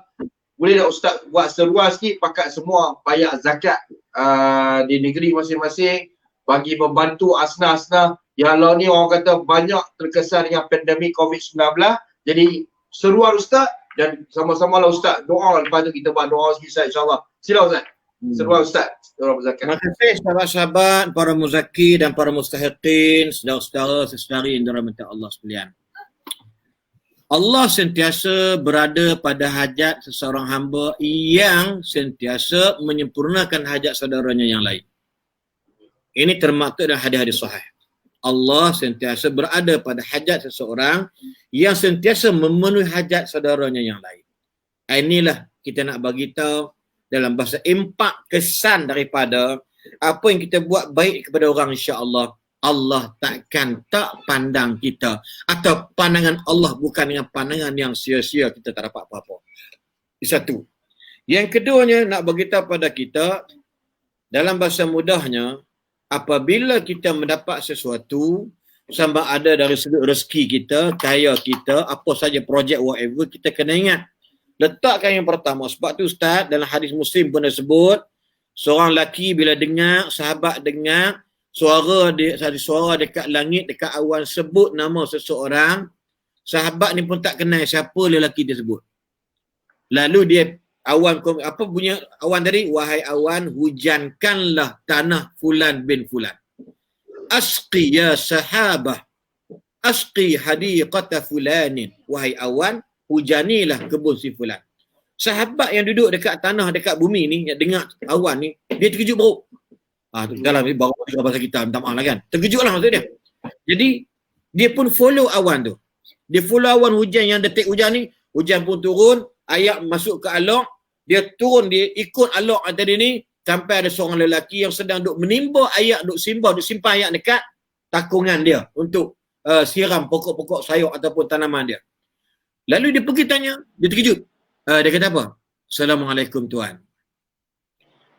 Speaker 1: Boleh tak Ustaz buat seruan sikit pakat semua bayar zakat di negeri masing-masing bagi membantu asnah-asnah yang lah ni orang kata banyak terkesan dengan pandemik COVID-19. Jadi seruan Ustaz dan sama-sama lah Ustaz doa, lepas tu kita buat doa sikit Ustaz insya-Allah. Sila Ustaz. Seruan Ustaz. Seruan zakat.
Speaker 2: Terima kasih sahabat-sahabat, para muzaki dan para mustahiqin, saudara-saudara, saudari yang dirahmati Allah sekalian. Allah sentiasa berada pada hajat seseorang hamba yang sentiasa menyempurnakan hajat saudaranya yang lain. Ini termaktub dalam hadis-hadis sahih. Allah sentiasa berada pada hajat seseorang yang sentiasa memenuhi hajat saudaranya yang lain. Inilah kita nak bagi tahu dalam bahasa impak kesan daripada apa yang kita buat baik kepada orang, insya-Allah Allah takkan tak pandang kita, atau pandangan Allah bukan dengan pandangan yang sia-sia kita tak dapat apa-apa. Satu. Yang keduanya nak bagi tahu pada kita dalam bahasa mudahnya, apabila kita mendapat sesuatu, sama ada dari sudut rezeki kita, kaya kita, apa saja projek whatever, kita kena ingat. Letakkan yang pertama. Sebab tu Ustaz, dalam hadis Muslim pun disebut, seorang lelaki bila dengar, sahabat dengar, suara dekat langit, dekat awan sebut nama seseorang, sahabat ni pun tak kenal siapa lelaki dia sebut. Lalu dia, awan, apa bunyi awan tadi? Wahai awan, hujankanlah tanah fulan bin fulan. asqi ya sahabah, asqi hadiqata fulanin. Wahai awan, hujanilah kebun si fulan. Sahabat yang duduk dekat tanah, dekat bumi ni, yang dengar awan ni, dia terkejut bro. Dalam ni baru bahasa kita, minta maaf lah kan. Terkejut lah maksud dia. Jadi, dia pun follow awan tu. Dia follow awan hujan yang detik hujan ni, hujan pun turun, air masuk ke alok, dia turun, dia ikut alok tadi ni, sampai ada seorang lelaki yang sedang duk menimba air, duk simpan air dekat takungan dia untuk siram pokok-pokok sayur ataupun tanaman dia. Lalu dia pergi tanya, dia terkejut. Dia kata apa? Assalamualaikum tuan.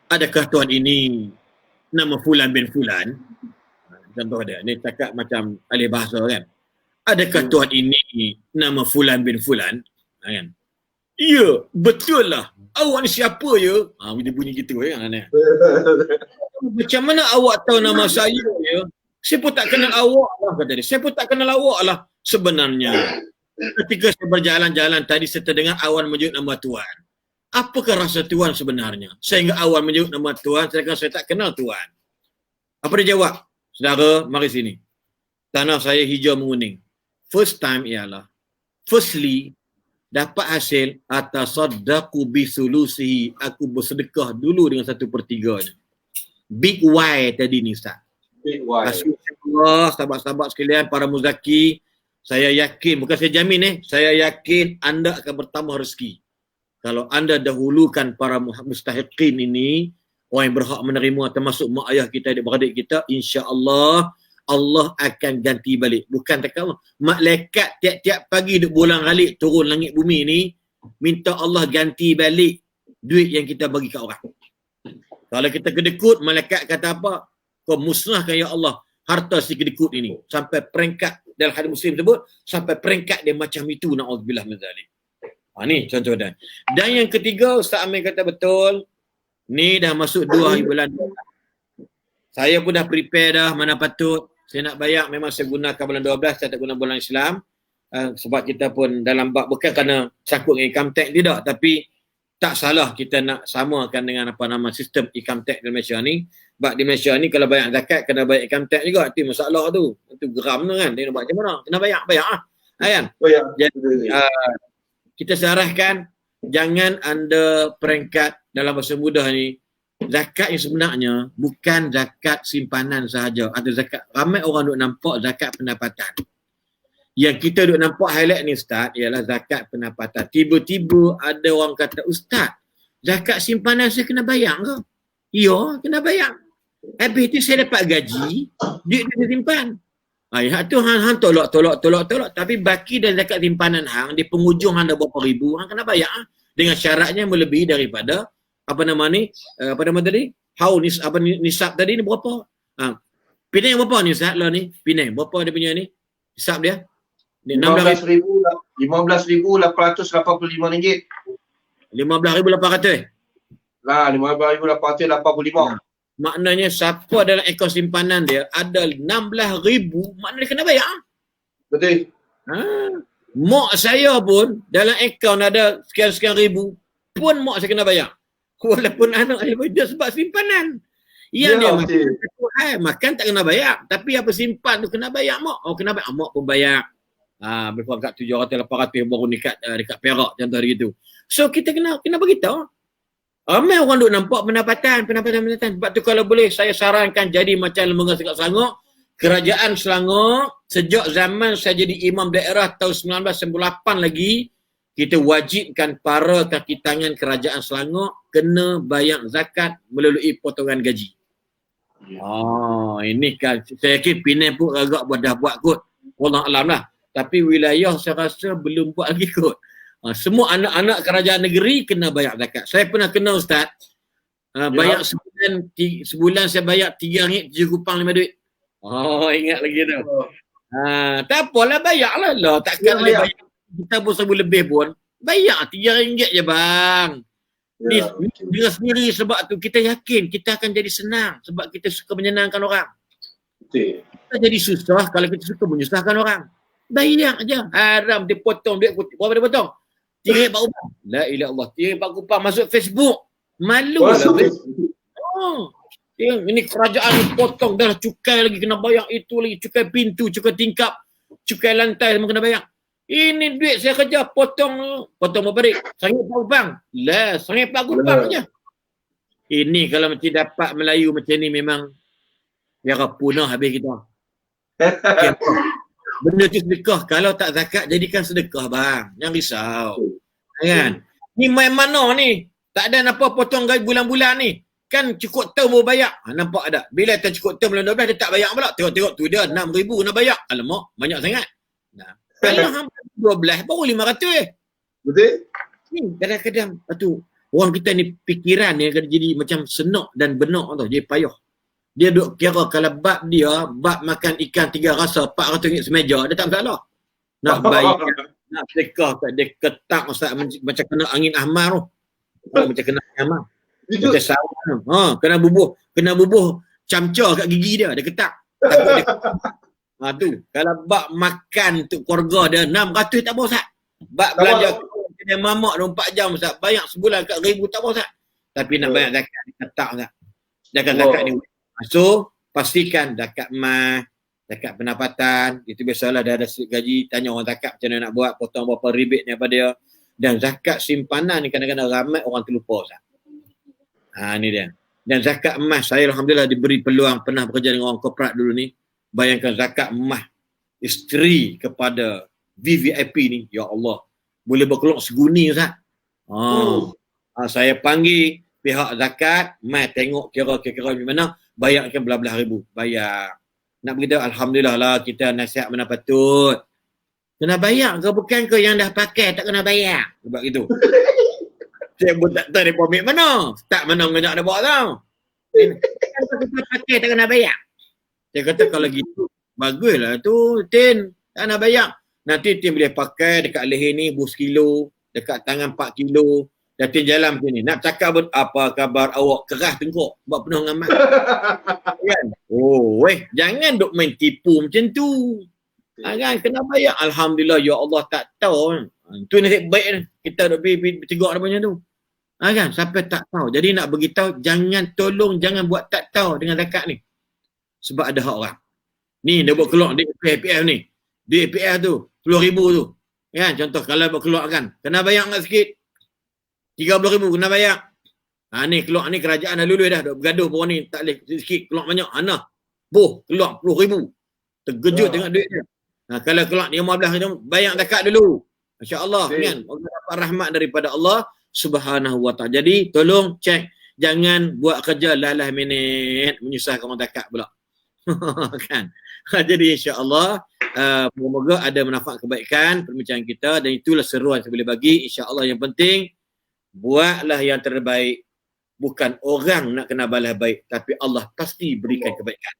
Speaker 2: Adakah tuan ini nama Fulan bin Fulan? Contoh dia, ni cakap macam ahli bahasa kan. Adakah tuan ini nama Fulan bin Fulan? Kan? Ya, betul lah. Awak ni siapa ya? Dia bunyi gitu kan. Macam mana awak tahu nama saya ya? Saya pun tak kenal awak lah, kata dia. Saya pun tak kenal awak lah sebenarnya. Ketika saya berjalan-jalan tadi, saya terdengar awan menyebut nama tuan. Apakah rasa tuan sebenarnya? Sehingga awan menyebut nama tuan, sedangkan saya tak kenal tuan. Apa dia jawab? Saudara, mari sini. Tanah saya hijau menguning. First time ialah, firstly, dapat hasil atasaddaqu bisulusihi, aku bersedekah dulu dengan 1/3. Big Y tadi ni Ustaz.
Speaker 1: Big Y.
Speaker 2: Allah, sahabat-sahabat sekalian, para muzaki, saya yakin, bukan saya jamin saya yakin anda akan bertambah rezeki. Kalau anda dahulukan para mustahiqin ini, orang yang berhak menerima termasuk mak ayah kita, adik-beradik kita, insya-Allah Allah akan ganti balik. Bukan tak Allah. Malaikat tiap-tiap pagi duk bolak-balik turun langit bumi ni, minta Allah ganti balik duit yang kita bagi kat orang. Kalau kita kedekut, malaikat kata apa? Kau musnahkan ya Allah harta si kedekut ini. Sampai peringkat dalam hadis Muslim tersebut, sampai peringkat dia macam itu, na'udzubillah min zalik. Ni contoh dan. Dan yang ketiga, Ustaz Amir kata betul, ni dah masuk 2 hari bulan. Saya pun dah prepare dah mana patut. Saya nak bayar, memang saya gunakan bulan 12, saya tak guna bulan Islam. Sebab kita pun dalam bab, bukan kerana sangkut dengan income tax, tidak. Tapi tak salah kita nak samakan dengan apa nama sistem income tax di Malaysia ni. Sebab di Malaysia ni kalau bayar zakat, kena bayar income tax juga. Itu masalah tu. Itu geram tu kan. Dia nak buat macam mana? Kena bayar lah. Kan? Jadi, kita sarahkan, jangan anda peringkat dalam bahasa mudah ni, zakat yang sebenarnya bukan zakat simpanan sahaja. Ada zakat, ramai orang duk nampak zakat pendapatan. Yang kita duk nampak highlight ni Ustaz, ialah zakat pendapatan. Tiba-tiba ada orang kata, Ustaz, zakat simpanan saya kena bayar ke? Ya, kena bayar. Habis tu saya dapat gaji, duit dia simpan. Tu hang tolak. Tapi baki dan zakat simpanan hang, di penghujung hang dah berapa ribu, hang kena bayar. Dengan syaratnya melebihi daripada apa nama tadi? Nisab tadi ni berapa? Penang berapa ni Ustaz lah ni? Penang berapa dia punya ni? Nisab dia?
Speaker 1: 15,885 ringgit.
Speaker 2: 15,800.
Speaker 1: Lah, 15,885.
Speaker 2: Maknanya siapa dalam akaun simpanan dia ada 16,000, maknanya dia kena bayar.
Speaker 1: Betul.
Speaker 2: Mak saya pun dalam akaun ada sekian-sekian ribu, pun mak saya kena bayar. Walaupun anak saya bayar sebab simpanan. Yang dia makan tak kena bayar. Tapi apa simpan tu kena bayar mak. Kena bayar. Mak pun bayar. Berkurang kat 700, 800 baru dekat Perak contoh gitu. So kita kena beritahu. Ramai orang duk nampak pendapatan. Sebab tu kalau boleh saya sarankan jadi macam Lembaga Zakat Selangor. Kerajaan Selangor sejak zaman saya jadi imam daerah tahun 1998 lagi, kita wajibkan para kaki tangan kerajaan Selangor kena bayar zakat melalui potongan gaji. Ini kan saya yakin Penang pun agak dah buat kot. Wallah alam lah. Tapi wilayah saya rasa belum buat lagi kot. Semua anak-anak kerajaan negeri kena bayar zakat. Saya pernah kena Ustaz. Bayar sebulan saya bayar RM3.7 duit. Ingat lagi tu. Tak apalah, bayarlah lah. Takkan bayar. Kita pun seribu lebih pun. Bayar RM3 je bang. Dengan sendiri sebab tu kita yakin kita akan jadi senang. Sebab kita suka menyenangkan orang.
Speaker 1: Betul.
Speaker 2: Kita jadi susah kalau kita suka menyusahkan orang. Bayar je. Haram dia potong duit. Berapa dia potong? RM3.4. La ilah Allah. RM3.4 masuk Facebook. Malu lah. Ini kerajaan ni potong dah cukai lagi kena bayar, itu lagi cukai pintu, cukai tingkap, cukai lantai semua kena bayar. Ini duit saya kerja potong berapa dik? RM1 bang. Lah, RM1 bang je. Ini kalau mesti dapat Melayu macam ni memang biar punah habis kita. Okay, benda tu sedekah. Kalau tak zakat jadikan sedekah bang. Jangan risau. Kan? Ni main mana ni? Tak ada apa potong gaji bulan-bulan ni. Kan cukup term baru bayar. Nampak tak? Bila tak cukup term bulan 12 dia tak bayar pula. Tengok-tengok tu dia RM6,000 nak bayar. Alamak, banyak sangat. Nah. Kalau hampir 12 baru RM500.
Speaker 1: Betul?
Speaker 2: Ni kadang-kadang tu orang kita ni fikiran ni jadi macam senak dan benak tau. Jadi payah. Dia duk kira kalau bab dia, bab makan ikan 3 rasa RM400 semeja, dia tak masalah. Nak bayar, nak sedekah tak dia ketak Ustaz macam kena angin ahmar tu. Macam kena angin ahmar. Macam sawah tu. Kena bubuh camca kat gigi dia ketak. Takut dia. Tu. Kalau bab makan untuk keluarga dia 600 tak apa Ustaz. Bab belanja dia mamak 24 jam Ustaz. Bayar sebulan kat 1,000 tak apa Ustaz. Tapi nak bayar zakat dia ketak Ustaz. Jangan zakat ni. So, pastikan zakat emas, zakat pendapatan, itu biasalah dah ada gaji, tanya orang zakat macam mana nak buat, potong berapa rebate ni apa dia. Dan zakat simpanan ni kadang-kadang ramai orang terlupa Ustaz. Ni dia. Dan zakat emas, saya Alhamdulillah diberi peluang, pernah bekerja dengan orang korporat dulu ni. Bayangkan zakat emas isteri kepada VVIP ni, ya Allah, boleh berkeluar seguni Ustaz. Saya panggil pihak zakat, mai tengok kira-kira macam mana, bayarkan belah-belah ribu. Bayar. Nak beritahu Alhamdulillah lah kita nasihat mana patut. Kena bayar ke bukan ke yang dah pakai tak kena bayar? Sebab itu. Saya pun tak tahu dia ambil mana. Tak mana ngajak dia buat tau. Kalau kita pakai tak kena bayar. Saya kata kalau gitu, baguslah tu Tin. Tak kena bayar. Nanti Tin boleh pakai dekat leher ni bus kilo, dekat tangan 4 kilo. Datin jalan macam ni. Nak cakap pun apa khabar awak keras tengkok. Buat penuh dengan mat. Kan? Jangan duk main tipu macam tu. Kan? Kena bayar. Alhamdulillah ya Allah tak tahu. Tu nasib baik ni. Kita duk pergi tegak dia macam tu. Kan? Sampai tak tahu. Jadi nak beritahu jangan buat tak tahu dengan zakat ni. Sebab ada hak orang. Ni dia buat keluar di APF ni. Di APF tu RM10,000 tu. Kan? Contoh kalau buat keluar kan. Kena bayar enggak sikit. RM30,000 kena bayar. Ni keluar ni kerajaan dah lulus dah. Duk bergaduh pun ni. Tak boleh sikit keluar banyak. Keluar RM10,000. Terkejut tengok duit dia. Kalau keluar RM15,000 bayar zakat dulu. Masya Allah kan. Allah dapat rahmat daripada Allah Subhanahu Wa Ta'ala. Jadi tolong cek. Jangan buat kerja last minute. Menyusahkan orang zakat pula. Kan. Jadi insya-Allah moga-moga ada manfaat kebaikan perbincangan kita. Dan itulah seruan saya boleh bagi. InsyaAllah yang penting buatlah yang terbaik. Bukan orang nak kena balas baik, tapi Allah pasti berikan kebaikan.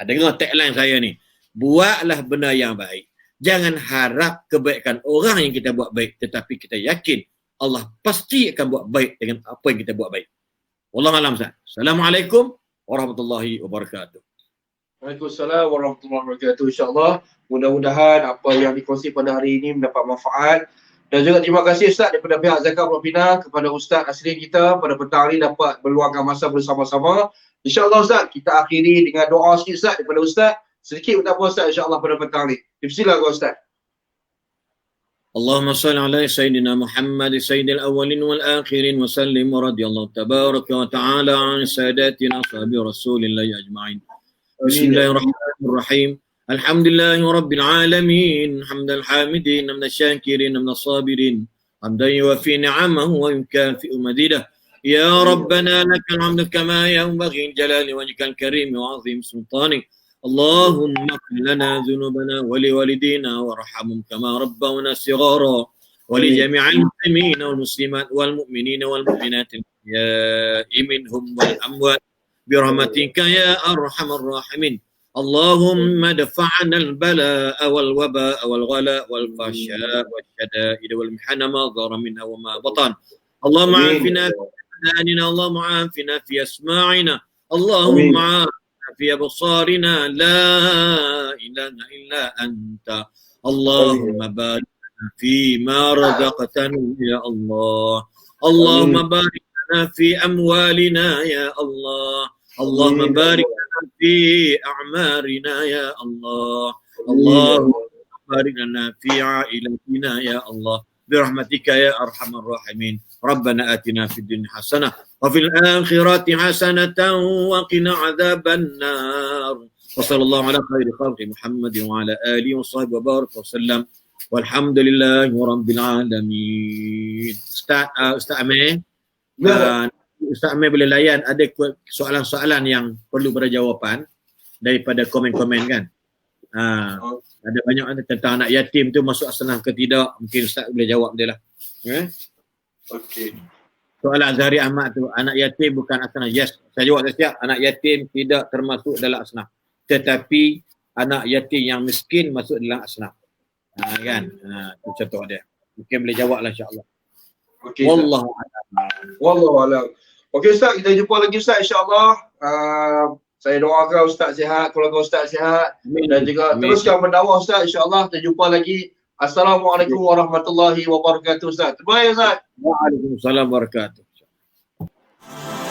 Speaker 2: Dengar tagline saya ni. Buatlah benda yang baik. Jangan harap kebaikan orang yang kita buat baik, tetapi kita yakin Allah pasti akan buat baik dengan apa yang kita buat baik. Wallahu a'lam. Assalamualaikum warahmatullahi wabarakatuh.
Speaker 1: Waalaikumsalam warahmatullahi wabarakatuh. InsyaAllah mudah-mudahan apa yang dikongsi pada hari ini mendapat manfaat. Dan juga terima kasih Ustaz daripada pihak Zakat Pulau Pinang kepada Ustaz Asrin kita pada petang ini dapat meluangkan masa bersama-sama. InsyaAllah Ustaz, kita akhiri dengan doa sikit Ustaz daripada Ustaz. Sedikit pun tak apa Ustaz insyaAllah pada petang ini. Bismillah Ustaz.
Speaker 2: Allahumma salli ala Sayyidina Muhammad Sayyidil awalin wal akhirin wa sallim wa radiyallahu tabaraka wa ta'ala an sayyidatina sahabi rasulillahi ajma'in. Bismillahirrahmanirrahim. Alhamdulillahi rabbil alamin. Hamdal hamidin, hamdal syakirin, hamdal sabirin. Hamdan yuwafi ni'amahu wa yukafi'u madidah. Ya Rabbana lakal hamdu kama yanbaghi jalali wajhikal karim wa azim sultanik. Allahumma ighfir lana dhunubana wa liwalidina warhamhum kama rabbawna shighara wa li jami'il muslimin wal muslimat wal mu'minina wal mu'minat ya minhum wal amwat bi rahmatika ya arhamar rahimin. اللهم ادفعنا البلاء والوباء والغلاء والفحشاء والشدائد والمحن ما ظهر منها وما بطن. اللهم عافنا في أبداننا، اللهم عافنا في أسماعنا، اللهم عافنا في أبصارنا، لا إله إلا أنت. اللهم بارك لنا فيما رزقتنا يا الله. اللهم بارك لنا في أموالنا يا الله. Allahumma barik lana fi a'marina ya Allah. Allahumma barik lana fi ailatina ya Allah. Birahmatika ya arhamar rahimin. Rabbana atina fid dunya hasanah wa fil akhirati hasanatan wa qina adzaban nar. Wa sallallahu ala khairi khalqi Muhammadin wa ala alihi wa sahbihi wa baraka wa sallam. Walhamdulillahi rabbil alamin. Ustaz Amir. Ustaz Amir boleh layan ada soalan-soalan yang perlu berjawapan daripada komen-komen kan. Ada banyak tentang anak yatim tu masuk asnaf ke tidak, mungkin Ustaz boleh jawab dia lah.
Speaker 1: Okey.
Speaker 2: Soalan Zahri Ahmad tu, anak yatim bukan asnaf. Yes, saya jawab setiap anak yatim tidak termasuk dalam asnaf. Tetapi anak yatim yang miskin masuk dalam asnaf. Kan? Tu contoh dia. Mungkin boleh jawab lah insya-Allah.
Speaker 1: Okey. Wallahu a'lam. Okey Ustaz, kita jumpa lagi Ustaz insya-Allah. Saya doakan Ustaz sihat, keluarga Ustaz sihat. Amin. Dan juga teruskan mendakwah Ustaz insya-Allah. Kita jumpa lagi. Assalamualaikum warahmatullahi wabarakatuh Ustaz. Terima kasih Ustaz.
Speaker 2: Waalaikumsalam warahmatullahi wabarakatuh.